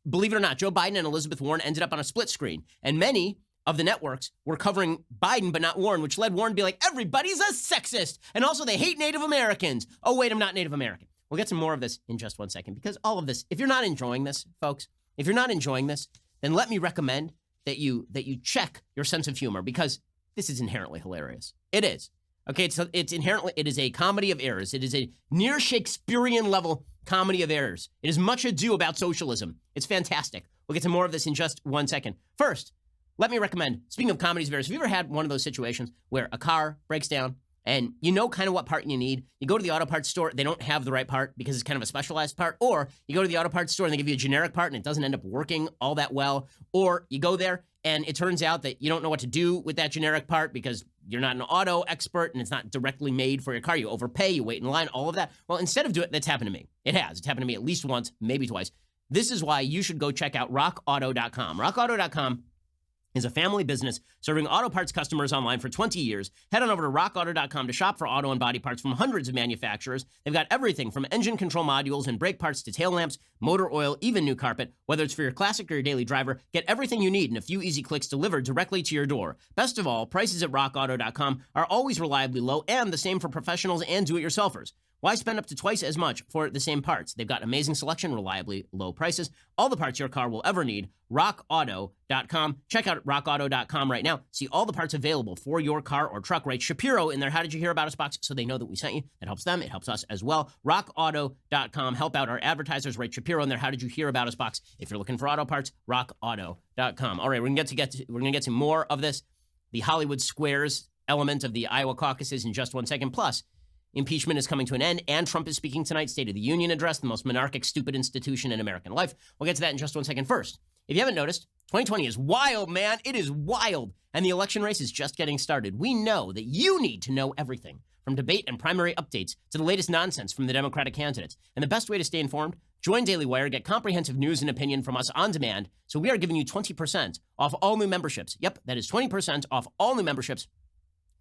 believe it or not, Joe Biden and Elizabeth Warren ended up on a split screen. And many of the networks were covering Biden, but not Warren, which led Warren to be like, everybody's a sexist. And also, they hate Native Americans. Oh, wait, I'm not Native American. We'll get some more of this in just 1 second, because all of this, if you're not enjoying this, folks, if you're not enjoying this, then let me recommend that you check your sense of humor, because this is inherently hilarious. It is. Okay, it's inherently, it is a comedy of errors. It is a near Shakespearean level comedy of errors. It is Much Ado About Socialism. It's fantastic. We'll get to more of this in just 1 second. First, let me recommend, speaking of comedies of errors, have you ever had one of those situations where a car breaks down and you know kind of what part you need. You go to the auto parts store, they don't have the right part because it's kind of a specialized part, or you go to the auto parts store and they give you a generic part and it doesn't end up working all that well, or you go there and it turns out that you don't know what to do with that generic part because you're not an auto expert and it's not directly made for your car. You overpay, you wait in line, all of that. Well, instead of doing it, that's happened to me. It has. It's happened to me at least once, maybe twice. This is why you should go check out rockauto.com. Rockauto.com is a family business serving auto parts customers online for 20 years. Head on over to rockauto.com to shop for auto and body parts from hundreds of manufacturers. They've got everything from engine control modules and brake parts to tail lamps, motor oil, even new carpet. Whether it's for your classic or your daily driver, get everything you need in a few easy clicks delivered directly to your door. Best of all, prices at rockauto.com are always reliably low and the same for professionals and do-it-yourselfers. Why spend up to twice as much for the same parts? They've got amazing selection, reliably low prices, all the parts your car will ever need. RockAuto.com. Check out RockAuto.com right now. See all the parts available for your car or truck. Write Shapiro in their How Did You Hear About Us box so they know that we sent you. That helps them. It helps us as well. RockAuto.com. Help out our advertisers. Write Shapiro in their How Did You Hear About Us box if you're looking for auto parts. RockAuto.com. All right, we're gonna get to more of this, the Hollywood Squares element of the Iowa caucuses in just 1 second. Plus, impeachment is coming to an end, and Trump is speaking tonight. State of the Union address, the most monarchic, stupid institution in American life. We'll get to that in just 1 second. First, if you haven't noticed, 2020 is wild, man. It is wild. And the election race is just getting started. We know that you need to know everything, from debate and primary updates to the latest nonsense from the Democratic candidates. And the best way to stay informed, join Daily Wire, get comprehensive news and opinion from us on demand. So we are giving you 20% off all new memberships. Yep, that is 20% off all new memberships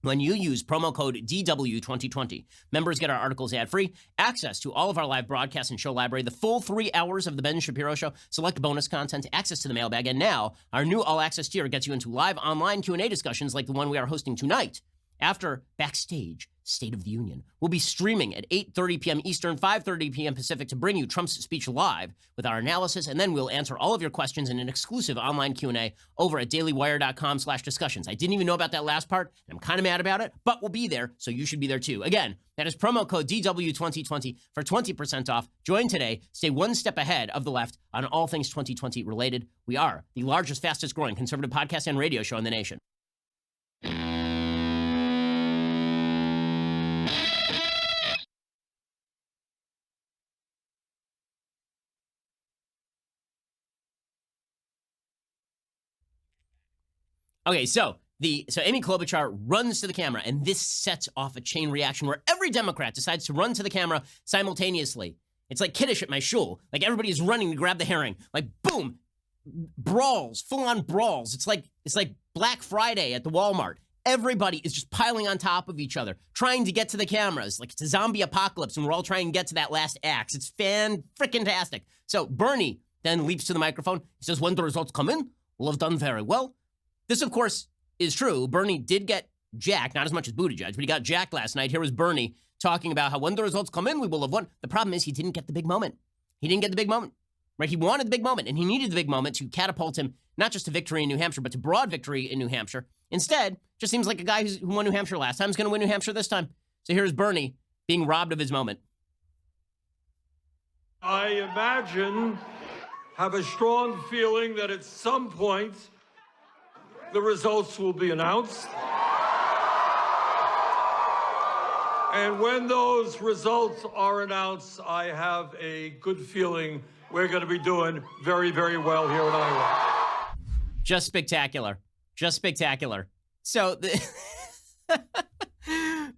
when you use promo code DW2020. Members get our articles ad-free, access to all of our live broadcasts and show library, the full 3 hours of the Ben Shapiro Show, select bonus content, access to the mailbag, and now our new all-access tier gets you into live online Q&A discussions like the one we are hosting tonight. After Backstage, State of the Union, we'll be streaming at 8:30 p.m. Eastern, 5:30 p.m. Pacific to bring you Trump's speech live with our analysis, and then we'll answer all of your questions in an exclusive online Q&A over at dailywire.com/discussions. I didn't even know about that last part, and I'm kind of mad about it, but we'll be there, so you should be there too. Again, that is promo code DW2020 for 20% off. Join today. Stay one step ahead of the left on all things 2020 related. We are the largest, fastest growing conservative podcast and radio show in the nation. Okay, so Amy Klobuchar runs to the camera, and this sets off a chain reaction where every Democrat decides to run to the camera simultaneously. It's like Kiddush at my shul. Like everybody is running to grab the herring. Like boom, brawls, full-on brawls. It's like Black Friday at the Walmart. Everybody is just piling on top of each other, trying to get to the cameras. Like it's a zombie apocalypse, and we're all trying to get to that last axe. It's fan-frickin-tastic. So Bernie then leaps to the microphone. He says, when the results come in, we'll have done very well. This, of course, is true. Bernie did get jacked, not as much as Buttigieg, but he got jacked last night. Here was Bernie talking about how when the results come in, we will have won. The problem is he didn't get the big moment. He didn't get the big moment, right? He wanted the big moment, and he needed the big moment to catapult him not just to victory in New Hampshire, but to broad victory in New Hampshire. Instead, just seems like a guy who won New Hampshire last time is going to win New Hampshire this time. So here's Bernie being robbed of his moment. I imagine, have a strong feeling that at some point, the results will be announced. And when those results are announced, I have a good feeling we're going to be doing very, very well here in Iowa. Just spectacular. Just spectacular. So,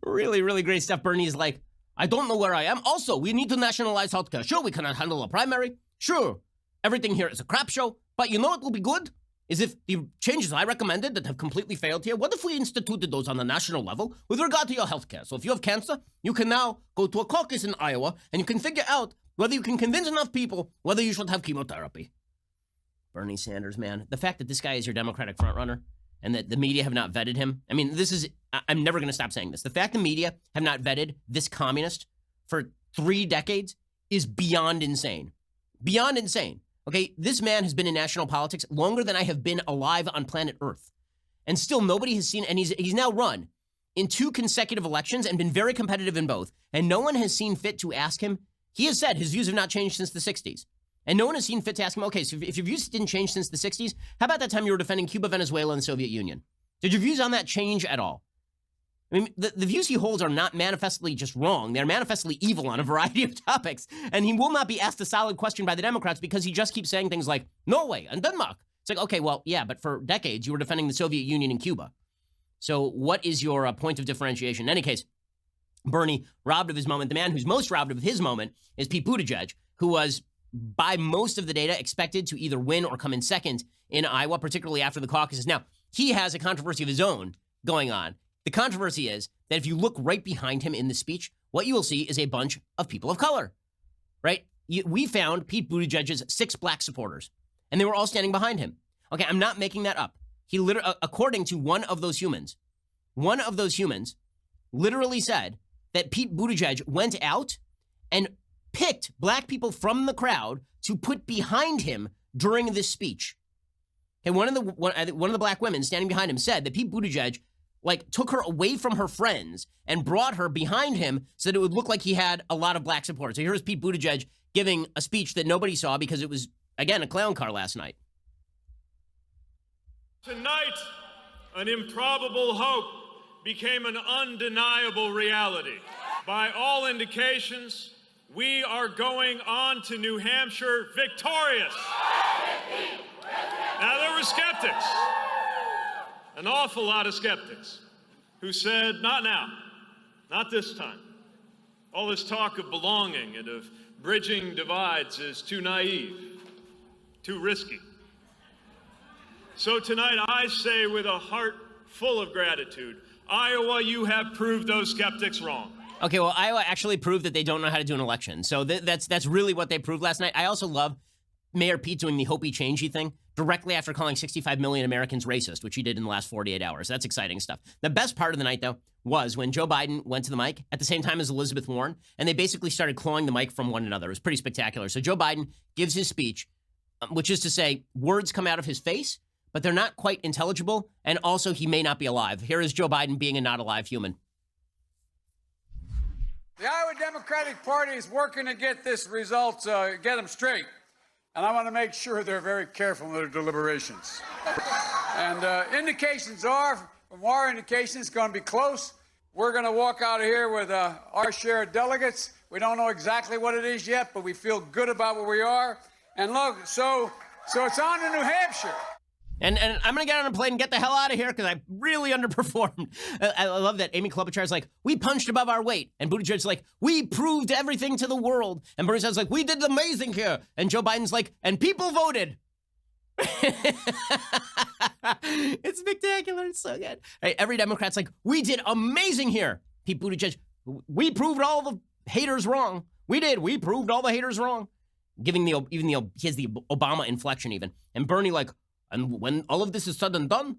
really, really great stuff. Bernie's like, I don't know where I am. Also, we need to nationalize healthcare. Sure, we cannot handle a primary. Sure, everything here is a crap show. But you know what will be good? Is if the changes I recommended that have completely failed here, what if we instituted those on the national level with regard to your health care? So if you have cancer, you can now go to a caucus in Iowa and you can figure out whether you can convince enough people whether you should have chemotherapy. Bernie Sanders, man. The fact that this guy is your Democratic frontrunner and that the media have not vetted him. I mean, I'm never going to stop saying this. The fact the media have not vetted this communist for 3 decades is beyond insane. Beyond insane. Okay, this man has been in national politics longer than I have been alive on planet Earth. And still nobody has seen, and he's now run in 2 consecutive elections and been very competitive in both. And no one has seen fit to ask him. He has said his views have not changed since the 60s. And no one has seen fit to ask him, okay, so if your views didn't change since the 60s, how about that time you were defending Cuba, Venezuela, and the Soviet Union? Did your views on that change at all? I mean, the views he holds are not manifestly just wrong. They're manifestly evil on a variety of topics. And he will not be asked a solid question by the Democrats because he just keeps saying things like Norway and Denmark. It's like, okay, well, yeah, but for decades you were defending the Soviet Union and Cuba. So what is your point of differentiation? In any case, Bernie robbed of his moment. The man who's most robbed of his moment is Pete Buttigieg, who was, by most of the data, expected to either win or come in second in Iowa, particularly after the caucuses. Now, he has a controversy of his own going on. The controversy is that if you look right behind him in the speech, what you will see is a bunch of people of color, right? We found Pete Buttigieg's 6 black supporters, and they were all standing behind him. Okay, I'm not making that up. He literally, according to one of those humans literally said that Pete Buttigieg went out and picked black people from the crowd to put behind him during this speech. And one of the black women standing behind him said that Pete Buttigieg took her away from her friends and brought her behind him so that it would look like he had a lot of black supporters. So here's Pete Buttigieg giving a speech that nobody saw because it was, again, a clown car last night. Tonight, an improbable hope became an undeniable reality. By all indications, we are going on to New Hampshire victorious. Now, there were skeptics, an awful lot of skeptics, who said, not now, not this time. All this talk of belonging and of bridging divides is too naive, too risky. So tonight I say with a heart full of gratitude, Iowa, you have proved those skeptics wrong. Okay, well, Iowa actually proved that they don't know how to do an election. So that's really what they proved last night. I also love Mayor Pete doing the hopey changey thing directly after calling 65 million Americans racist, which he did in the last 48 hours. That's exciting stuff. The best part of the night, though, was when Joe Biden went to the mic at the same time as Elizabeth Warren, and they basically started clawing the mic from one another. It was pretty spectacular. So Joe Biden gives his speech, which is to say words come out of his face, but they're not quite intelligible, and also he may not be alive. Here is Joe Biden being a not alive human. The Iowa Democratic Party is working to get this result, get them straight. And I want to make sure they're very careful in their deliberations. And indications are, from our indications, it's going to be close. We're going to walk out of here with our share of delegates. We don't know exactly what it is yet, but we feel good about where we are. And look, so it's on to New Hampshire. And I'm going to get on a plane and get the hell out of here because I really underperformed. I love that Amy Klobuchar's like, we punched above our weight. And Buttigieg's like, we proved everything to the world. And Bernie Sanders like, we did amazing here. And Joe Biden's like, and people voted. It's spectacular. It's so good. Right, every Democrat's like, we did amazing here. Pete Buttigieg, we proved all the haters wrong. We did. We proved all the haters wrong. He has the Obama inflection even. And Bernie like, and when all of this is said and done,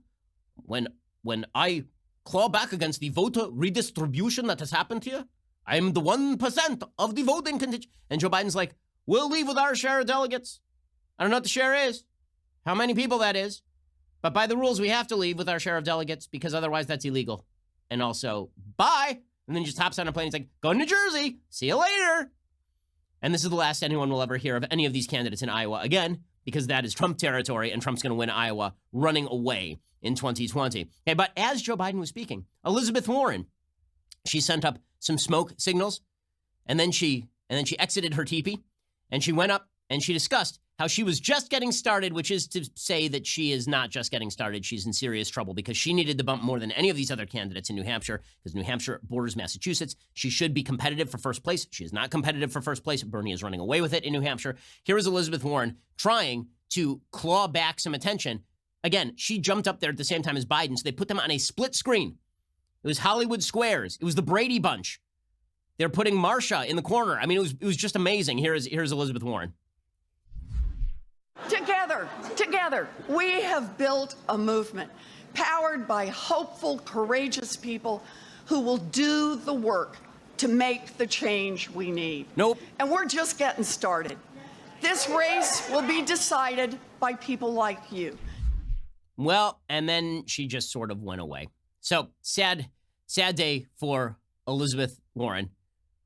when I claw back against the voter redistribution that has happened here, I am the 1% of the voting contingent. And Joe Biden's like, we'll leave with our share of delegates. I don't know what the share is, how many people that is, but by the rules, we have to leave with our share of delegates because otherwise that's illegal. And also, bye. And then he just hops on a plane. He's like, go to New Jersey. See you later. And this is the last anyone will ever hear of any of these candidates in Iowa again, because that is Trump territory, and Trump's going to win Iowa running away in 2020. Okay, but as Joe Biden was speaking, Elizabeth Warren, she sent up some smoke signals, and then she exited her teepee, and she went up and she discussed how she was just getting started, which is to say that she is not just getting started. She's in serious trouble because she needed the bump more than any of these other candidates in New Hampshire, because New Hampshire borders Massachusetts. She should be competitive for first place. She is not competitive for first place. Bernie is running away with it in New Hampshire. Here is Elizabeth Warren trying to claw back some attention. Again, she jumped up there at the same time as Biden, so they put them on a split screen. It was Hollywood Squares. It was the Brady Bunch. They're putting Marsha in the corner. I mean, it was just amazing. Here's Elizabeth Warren. Together, we have built a movement powered by hopeful, courageous people who will do the work to make the change we need. Nope. And we're just getting started. This race will be decided by people like you. Well, and then she just sort of went away. So sad day for Elizabeth Warren,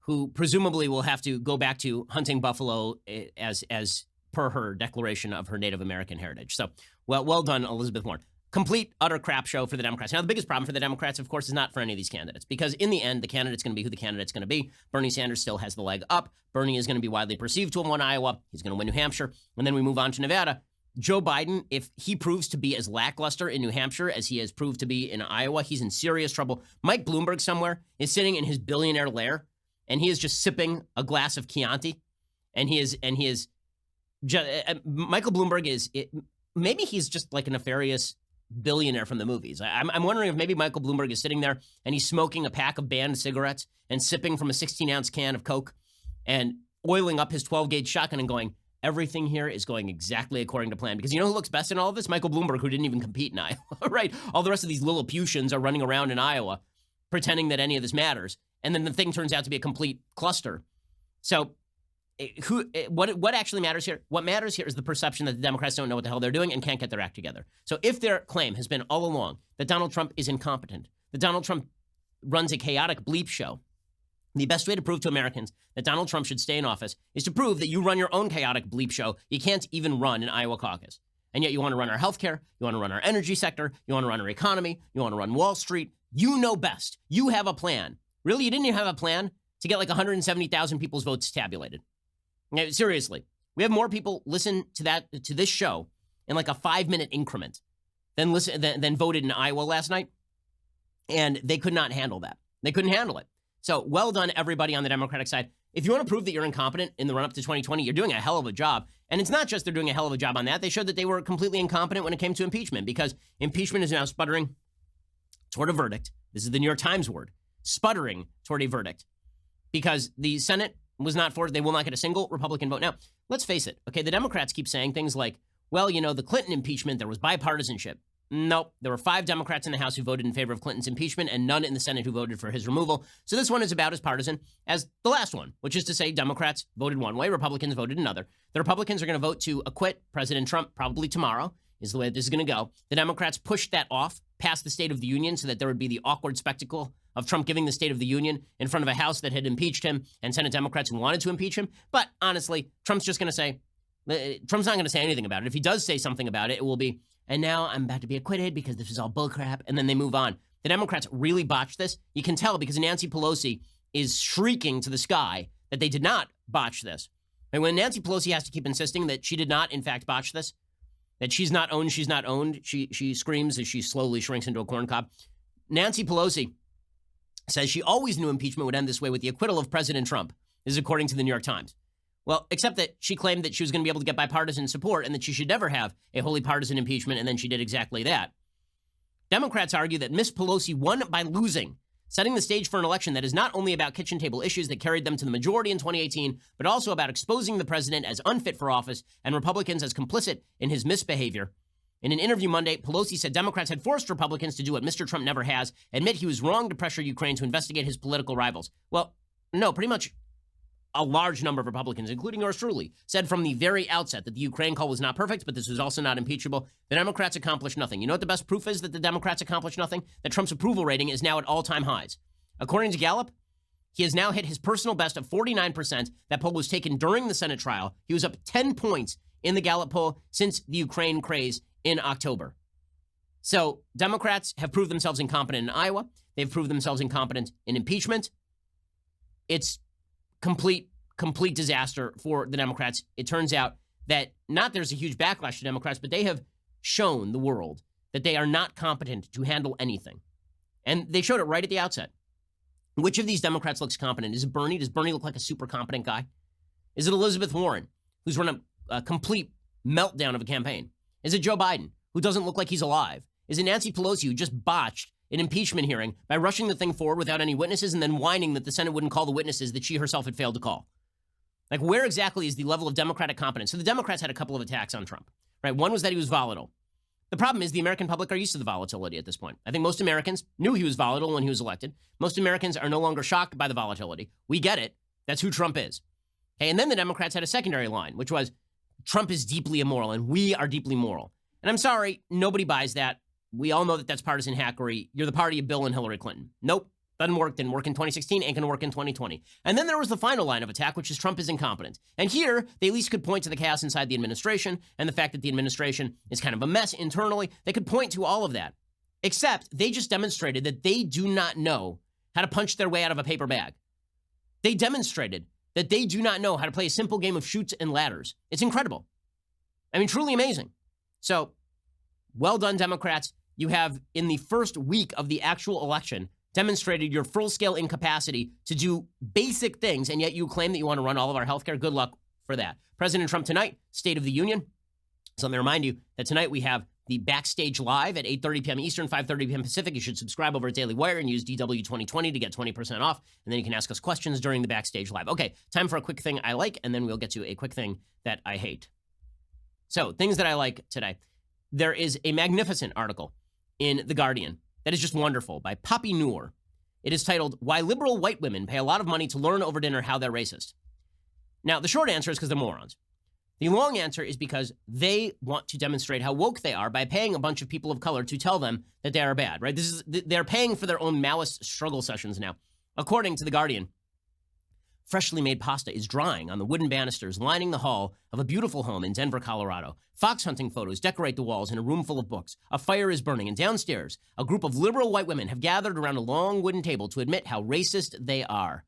who presumably will have to go back to hunting buffalo as per her declaration of her Native American heritage. So, well done, Elizabeth Warren. complete, utter crap show for the Democrats. Now, the biggest problem for the Democrats, of course, is not for any of these candidates, because in the end, the candidate's going to be who the candidate's going to be. Bernie Sanders still has the leg up. Bernie is going to be widely perceived to have won Iowa. He's going to win New Hampshire. And then we move on to Nevada. Joe Biden, if he proves to be as lackluster in New Hampshire as he has proved to be in Iowa, he's in serious trouble. Mike Bloomberg somewhere is sitting in his billionaire lair, and he is just sipping a glass of Chianti. Michael Bloomberg maybe he's just like a nefarious billionaire from the movies. I'm wondering if maybe Michael Bloomberg is sitting there and he's smoking a pack of banned cigarettes and sipping from a 16-ounce can of Coke and oiling up his 12-gauge shotgun and going, everything here is going exactly according to plan. Because you know who looks best in all of this? Michael Bloomberg, who didn't even compete in Iowa, right? All the rest of these Lilliputians are running around in Iowa pretending that any of this matters. And then the thing turns out to be a complete cluster. So what actually matters here? What matters here is the perception that the Democrats don't know what the hell they're doing and can't get their act together. So if their claim has been all along that Donald Trump is incompetent, that Donald Trump runs a chaotic bleep show, the best way to prove to Americans that Donald Trump should stay in office is to prove that you run your own chaotic bleep show. You can't even run an Iowa caucus. And yet you want to run our healthcare, you want to run our energy sector, you want to run our economy, you want to run Wall Street. You know best. You have a plan. Really, you didn't even have a plan to get like 170,000 people's votes tabulated. Now, seriously, we have more people listen to this show in like a 5-minute increment than voted in Iowa last night. And they could not handle that. They couldn't handle it. So well done, everybody on the Democratic side. If you want to prove that you're incompetent in the run-up to 2020, you're doing a hell of a job. And it's not just they're doing a hell of a job on that. They showed that they were completely incompetent when it came to impeachment, because impeachment is now sputtering toward a verdict. This is the New York Times word, sputtering toward a verdict, because the Senate was not for it. They will not get a single Republican vote. Now, let's face it. Okay, the Democrats keep saying things like, well, you know, the Clinton impeachment, there was bipartisanship. Nope. There were 5 Democrats in the House who voted in favor of Clinton's impeachment and none in the Senate who voted for his removal. So this one is about as partisan as the last one, which is to say Democrats voted one way, Republicans voted another. The Republicans are going to vote to acquit President Trump probably tomorrow, is the way this is going to go. The Democrats pushed that off past the State of the Union so that there would be the awkward spectacle of Trump giving the State of the Union in front of a House that had impeached him and Senate Democrats who wanted to impeach him. But honestly, Trump's just going to say, Trump's not going to say anything about it. If he does say something about it, it will be, and now I'm about to be acquitted because this is all bullcrap, and then they move on. The Democrats really botched this. You can tell because Nancy Pelosi is shrieking to the sky that they did not botch this. And when Nancy Pelosi has to keep insisting that she did not, in fact, botch this, that she's not owned, she screams as she slowly shrinks into a corn cob. Nancy Pelosi says she always knew impeachment would end this way with the acquittal of President Trump. This is according to the New York Times. Well, except that she claimed that she was going to be able to get bipartisan support and that she should never have a wholly partisan impeachment, and then she did exactly that. Democrats argue that Miss Pelosi won by losing, setting the stage for an election that is not only about kitchen table issues that carried them to the majority in 2018, but also about exposing the president as unfit for office and Republicans as complicit in his misbehavior. In an interview Monday, Pelosi said Democrats had forced Republicans to do what Mr. Trump never has, admit he was wrong to pressure Ukraine to investigate his political rivals. Well, no, pretty much a large number of Republicans, including yours truly, said from the very outset that the Ukraine call was not perfect, but this was also not impeachable. The Democrats accomplished nothing. You know what the best proof is that the Democrats accomplished nothing? That Trump's approval rating is now at all-time highs. According to Gallup, he has now hit his personal best of 49%. That poll was taken during the Senate trial. He was up 10 points in the Gallup poll since the Ukraine craze in October. So Democrats have proved themselves incompetent in Iowa. They've proved themselves incompetent in impeachment. It's complete disaster for the Democrats. It turns out that not there's a huge backlash to Democrats, but they have shown the world that they are not competent to handle anything. And they showed it right at the outset. Which of these Democrats looks competent? Is it Bernie? Does Bernie look like a super competent guy? Is it Elizabeth Warren, who's run a complete meltdown of a campaign? Is it Joe Biden, who doesn't look like he's alive? Is it Nancy Pelosi, who just botched an impeachment hearing by rushing the thing forward without any witnesses and then whining that the Senate wouldn't call the witnesses that she herself had failed to call? Like, where exactly is the level of Democratic competence? So the Democrats had a couple of attacks on Trump, right? One was that he was volatile. The problem is the American public are used to the volatility at this point. I think most Americans knew he was volatile when he was elected. Most Americans are no longer shocked by the volatility. We get it. That's who Trump is. Okay, and then the Democrats had a secondary line, which was Trump is deeply immoral and we are deeply moral. And I'm sorry, nobody buys that. We all know that that's partisan hackery. You're the party of Bill and Hillary Clinton. Nope, Doesn't work, didn't work in 2016, ain't going to work in 2020. And then there was the final line of attack, which is Trump is incompetent. And here, they at least could point to the chaos inside the administration and the fact that the administration is kind of a mess internally. They could point to all of that. Except they just demonstrated that they do not know how to punch their way out of a paper bag. They demonstrated that they do not know how to play a simple game of chutes and ladders. It's incredible. I mean, truly amazing. So, well done, Democrats. You have, in the first week of the actual election, demonstrated your full-scale incapacity to do basic things, and yet you claim that you want to run all of our healthcare. Good luck for that. President Trump tonight, State of the Union. So let me remind you that tonight we have the Backstage Live at 8:30 p.m. Eastern, 5:30 p.m. Pacific. You should subscribe over at Daily Wire and use DW2020 to get 20% off, and then you can ask us questions during the Backstage Live. Okay, time for a quick thing I like, and then we'll get to a quick thing that I hate. So, things that I like today. There is a magnificent article in The Guardian that is just wonderful by Poppy Noor. It is titled, Why Liberal White Women Pay a Lot of Money to Learn Over Dinner How They're Racist. Now, the short answer is because they're morons. The long answer is because they want to demonstrate how woke they are by paying a bunch of people of color to tell them that they are bad, right? They're paying for their own Maoist struggle sessions now. According to The Guardian, freshly made pasta is drying on the wooden banisters lining the hall of a beautiful home in Denver, Colorado. Fox hunting photos decorate the walls in a room full of books. A fire is burning, and downstairs, a group of liberal white women have gathered around a long wooden table to admit how racist they are.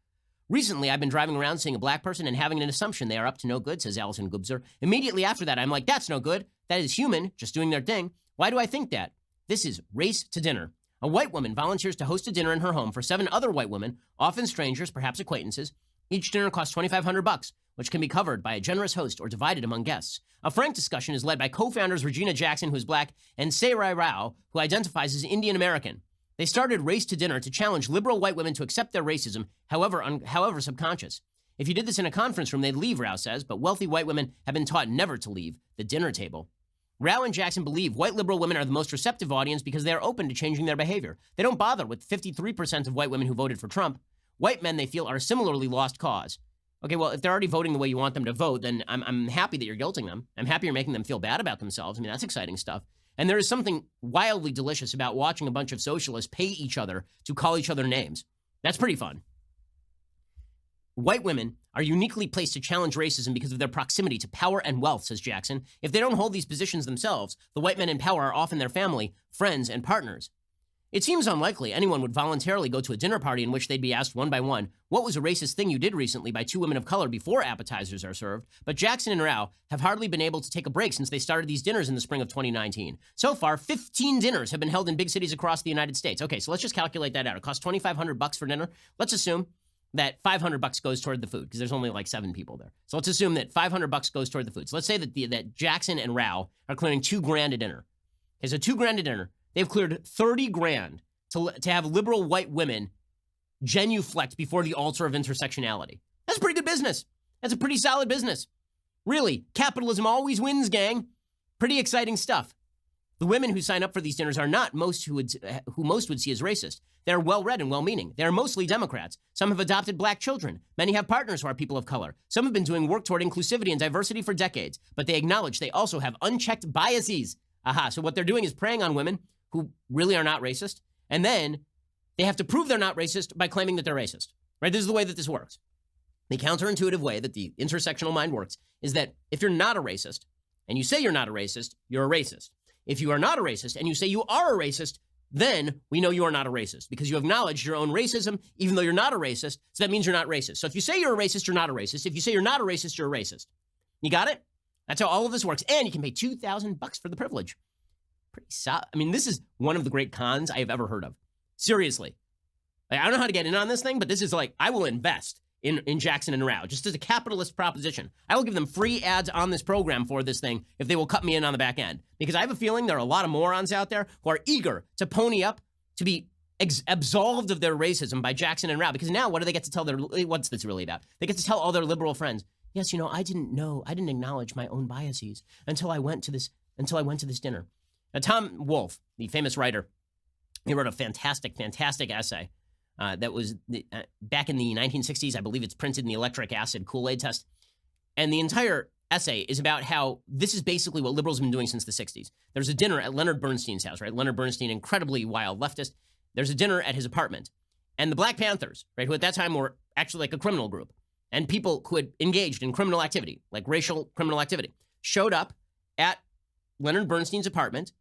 Recently, I've been driving around seeing a black person and having an assumption they are up to no good, says Allison Gubzer. Immediately after that, I'm like, that's no good. That is human, just doing their thing. Why do I think that? This is race to dinner. A white woman volunteers to host a dinner in her home for 7 other white women, often strangers, perhaps acquaintances. Each dinner costs $2,500, which can be covered by a generous host or divided among guests. A frank discussion is led by co-founders Regina Jackson, who is black, and Sarai Rao, who identifies as Indian American. They started Race to Dinner to challenge liberal white women to accept their racism, however subconscious. If you did this in a conference room, they'd leave, Rao says, but wealthy white women have been taught never to leave the dinner table. Rao and Jackson believe white liberal women are the most receptive audience because they are open to changing their behavior. They don't bother with 53% of white women who voted for Trump. White men, they feel, are a similarly lost cause. Okay, well, if they're already voting the way you want them to vote, then I'm happy that you're guilting them. I'm happy you're making them feel bad about themselves. I mean, that's exciting stuff. And there is something wildly delicious about watching a bunch of socialists pay each other to call each other names. That's pretty fun. White women are uniquely placed to challenge racism because of their proximity to power and wealth, says Jackson. If they don't hold these positions themselves, the white men in power are often their family, friends, and partners. It seems unlikely anyone would voluntarily go to a dinner party in which they'd be asked one by one, what was a racist thing you did recently by 2 women of color before appetizers are served? But Jackson and Rao have hardly been able to take a break since they started these dinners in the spring of 2019. So far, 15 dinners have been held in big cities across the United States. Okay, so let's just calculate that out. It costs $2,500 for dinner. Let's assume that $500 goes toward the food because there's only like 7 people there. So let's assume that $500 goes toward the food. So let's say that Jackson and Rao are clearing $2,000 a dinner. Okay, so $2,000 a dinner. They've cleared $30,000 to have liberal white women genuflect before the altar of intersectionality. That's pretty good business. That's a pretty solid business. Really, capitalism always wins, gang. Pretty exciting stuff. The women who sign up for these dinners are not who most would see as racist. They're well-read and well-meaning. They're mostly Democrats. Some have adopted black children. Many have partners who are people of color. Some have been doing work toward inclusivity and diversity for decades, but they acknowledge they also have unchecked biases. Aha, so what they're doing is preying on women who really are not racist, and then they have to prove they're not racist by claiming that they're racist, right? This is the way that this works. The counterintuitive way that the intersectional mind works is that if you're not a racist and you say you're not a racist, you're a racist. If you are not a racist and you say you are a racist, then we know you are not a racist because you acknowledge your own racism, even though you're not a racist. So that means you're not racist. So if you say you're a racist, you're not a racist. If you say you're not a racist, you're a racist. You got it? That's how all of this works. And you can pay $2,000 for the privilege. Pretty solid. I mean, this is one of the great cons I have ever heard of. Seriously. I don't know how to get in on this thing, but this is like, I will invest in Jackson and Rao, just as a capitalist proposition. I will give them free ads on this program for this thing if they will cut me in on the back end. Because I have a feeling there are a lot of morons out there who are eager to pony up to be absolved of their racism by Jackson and Rao. Because now what do they get to tell what's this really about? They get to tell all their liberal friends, yes, you know, I didn't acknowledge my own biases until I went to this dinner. Now, Tom Wolfe, the famous writer, he wrote a fantastic essay that was back in the 1960s. I believe it's printed in the electric acid Kool-Aid test. And the entire essay is about how this is basically what liberals have been doing since the 60s. There's a dinner at Leonard Bernstein's house, right? Leonard Bernstein, incredibly wild leftist. There's a dinner at his apartment. And the Black Panthers, right, who at that time were actually like a criminal group, and people who had engaged in criminal activity, like racial criminal activity, showed up at Leonard Bernstein's apartment,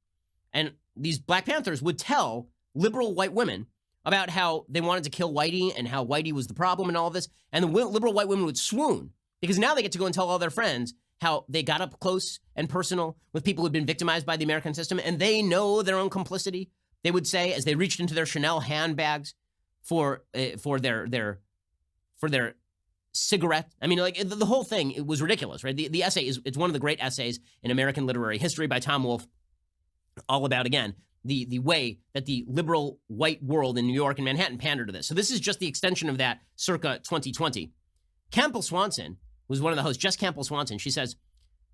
and these Black Panthers would tell liberal white women about how they wanted to kill Whitey and how Whitey was the problem and all of this. And the liberal white women would swoon because now they get to go and tell all their friends how they got up close and personal with people who'd been victimized by the American system, and they know their own complicity. They would say as they reached into their Chanel handbags for their cigarette. I mean, like the whole thing, it was ridiculous, right? The essay it's one of the great essays in American literary history by Tom Wolfe, all about, again, the way that the liberal white world in New York and Manhattan pandered to this. So this is just the extension of that circa 2020. Campbell Swanson was one of the hosts, Jess Campbell Swanson. She says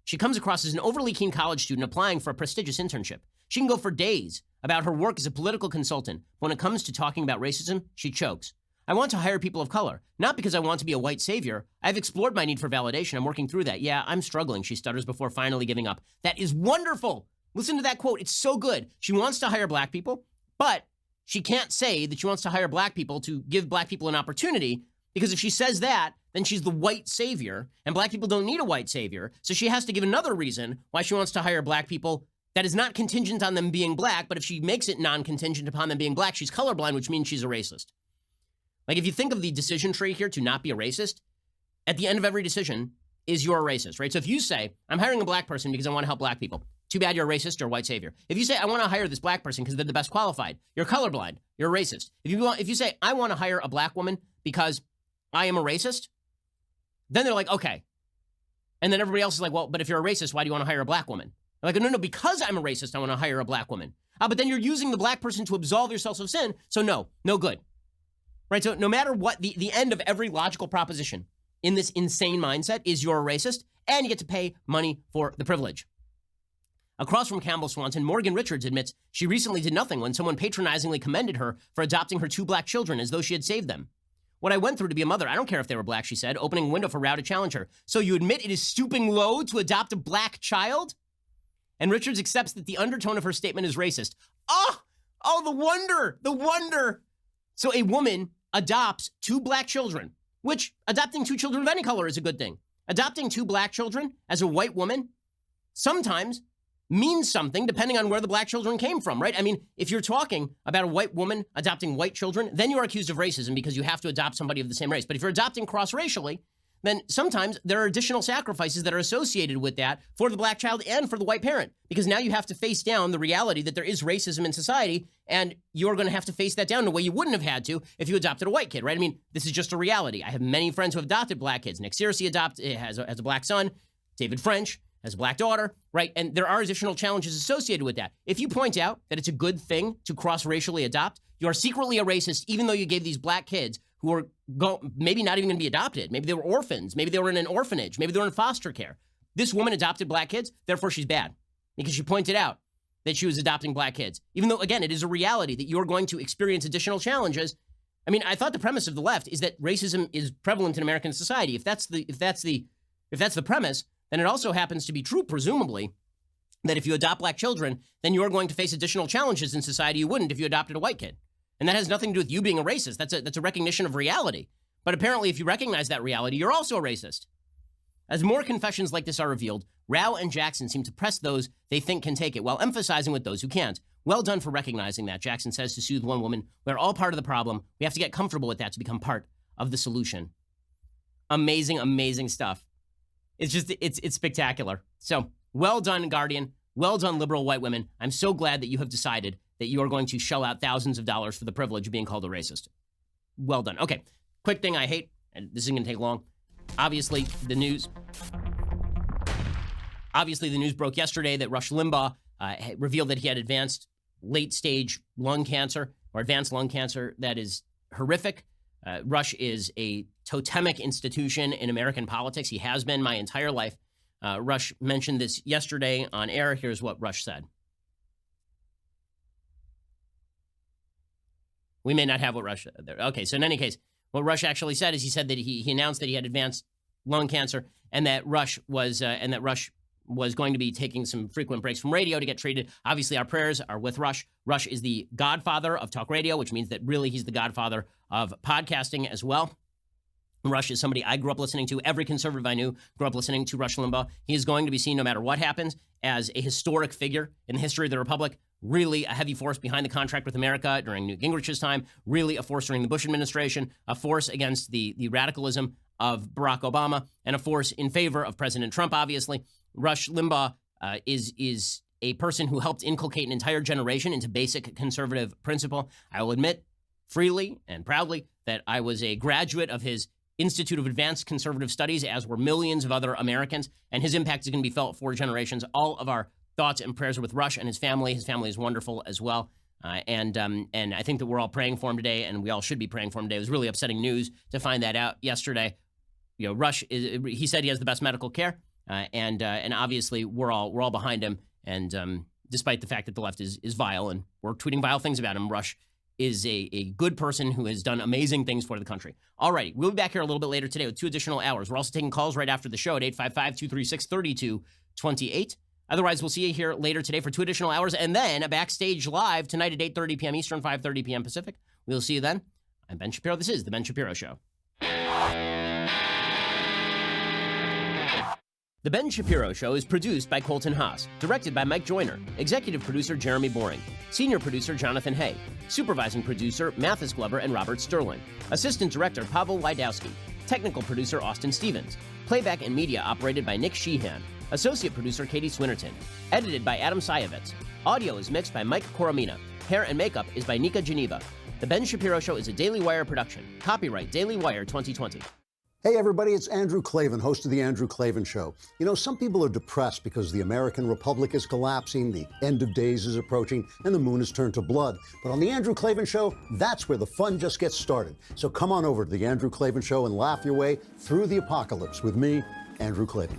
she comes across as an overly keen college student applying for a prestigious internship. She can go for days about her work as a political consultant. When it comes to talking about racism, she chokes. I want to hire people of color, not because I want to be a white savior. I've explored my need for validation. I'm working through that. Yeah, I'm struggling, she stutters before finally giving up. That is wonderful. Listen to that quote. It's so good. She wants to hire black people, but she can't say that she wants to hire black people to give black people an opportunity, because if she says that, then she's the white savior, and black people don't need a white savior. So she has to give another reason why she wants to hire black people that is not contingent on them being black, but if she makes it non-contingent upon them being black, she's colorblind, which means she's a racist. Like, if you think of the decision tree here to not be a racist, at the end of every decision is you're a racist, right? So if you say, I'm hiring a black person because I want to help black people, too bad you're a racist or a white savior. If you say, I want to hire this black person because they're the best qualified, you're colorblind, you're a racist. If you say, I want to hire a black woman because I am a racist, then they're like, okay. And then everybody else is like, well, but if you're a racist, why do you want to hire a black woman? They're like, no, because I'm a racist, I want to hire a black woman. But then you're using the black person to absolve yourself of sin, so no good. Right, so no matter what, the end of every logical proposition in this insane mindset is you're a racist, and you get to pay money for the privilege. Across from Campbell Swanson, Morgan Richards admits she recently did nothing when someone patronizingly commended her for adopting her 2 black children as though she had saved them. What I went through to be a mother, I don't care if they were black, she said, opening a window for Rao to challenge her. So you admit it is stooping low to adopt a black child? And Richards accepts that the undertone of her statement is racist. Oh, the wonder. So a woman adopts 2 black children, which adopting 2 children of any color is a good thing. Adopting 2 black children as a white woman sometimes means something depending on where the black children came from, right? I mean, if you're talking about a white woman adopting white children, then you are accused of racism because you have to adopt somebody of the same race. But if you're adopting cross-racially, then sometimes there are additional sacrifices that are associated with that for the black child and for the white parent, because now you have to face down the reality that there is racism in society, and you're going to have to face that down in a way you wouldn't have had to if you adopted a white kid, right? I mean, this is just a reality. I have many friends who have adopted black kids. Nick Searcy has a black son. David French has a black daughter, right? And there are additional challenges associated with that. If you point out that it's a good thing to cross-racially adopt, you are secretly a racist, even though you gave these black kids who are maybe not even going to be adopted. Maybe they were orphans. Maybe they were in an orphanage. Maybe they were in foster care. This woman adopted black kids, therefore she's bad, because she pointed out that she was adopting black kids. Even though, again, it is a reality that you're going to experience additional challenges. I mean, I thought the premise of the left is that racism is prevalent in American society. If that's the premise, then it also happens to be true, presumably, that if you adopt black children, then you're going to face additional challenges in society you wouldn't if you adopted a white kid. And that has nothing to do with you being a racist. That's a recognition of reality. But apparently, if you recognize that reality, you're also a racist. As more confessions like this are revealed, Rao and Jackson seem to press those they think can take it, while emphasizing with those who can't. Well done for recognizing that, Jackson says to soothe one woman. We're all part of the problem. We have to get comfortable with that to become part of the solution. Amazing, amazing stuff. It's spectacular. So, well done, Guardian. Well done, liberal white women. I'm so glad that you have decided that you are going to shell out thousands of dollars for the privilege of being called a racist. Well done. Okay, quick thing I hate, and this isn't going to take long. Obviously, the news broke yesterday that Rush Limbaugh revealed that he had advanced late-stage lung cancer, or advanced lung cancer. That is horrific. Rush is a totemic institution in American politics. He has been my entire life. Rush mentioned this yesterday on air. Here's what Rush said. We may not have what Rush said there. Okay, so in any case, what Rush actually said is he said that he announced that he had advanced lung cancer, and that Rush was going to be taking some frequent breaks from radio to get treated. Obviously, our prayers are with Rush. Rush is the godfather of talk radio, which means that really he's the godfather of podcasting as well. Rush is somebody I grew up listening to. Every conservative I knew grew up listening to Rush Limbaugh. He is going to be seen, no matter what happens, as a historic figure in the history of the Republic, really a heavy force behind the contract with America during Newt Gingrich's time, really a force during the Bush administration, a force against the radicalism of Barack Obama, and a force in favor of President Trump, obviously. Rush Limbaugh is a person who helped inculcate an entire generation into basic conservative principle. I will admit freely and proudly that I was a graduate of his Institute of Advanced Conservative Studies, as were millions of other Americans, and his impact is going to be felt for generations. All of our thoughts and prayers are with Rush and his family. His family is wonderful as well. And I think that we're all praying for him today, and we all should be praying for him today. It was really upsetting news to find that out yesterday. You know, Rush he said he has the best medical care, and obviously we're all behind him. And despite the fact that the left is vile and we're tweeting vile things about him, Rush is a good person who has done amazing things for the country. All right, we'll be back here a little bit later today with 2 additional hours. We're also taking calls right after the show at 855-236-3228. Otherwise, we'll see you here later today for 2 additional hours, and then a backstage live tonight at 8:30 p.m. Eastern, 5:30 p.m. Pacific. We'll see you then. I'm Ben Shapiro. This is The Ben Shapiro Show. The Ben Shapiro Show is produced by Colton Haas, directed by Mike Joyner, executive producer Jeremy Boring, senior producer Jonathan Hay, supervising producer Mathis Glover and Robert Sterling, assistant director Pavel Wydowski, technical producer Austin Stevens, playback and media operated by Nick Sheehan, associate producer Katie Swinnerton, edited by Adam Sayevitz. Audio is mixed by Mike Coromina. Hair and makeup is by Nika Geneva. The Ben Shapiro Show is a Daily Wire production. Copyright Daily Wire 2020. Hey everybody, it's Andrew Klavan, host of The Andrew Klavan Show. You know, some people are depressed because the American Republic is collapsing, the end of days is approaching, and the moon has turned to blood. But on The Andrew Klavan Show, that's where the fun just gets started. So come on over to The Andrew Klavan Show and laugh your way through the apocalypse with me, Andrew Klavan.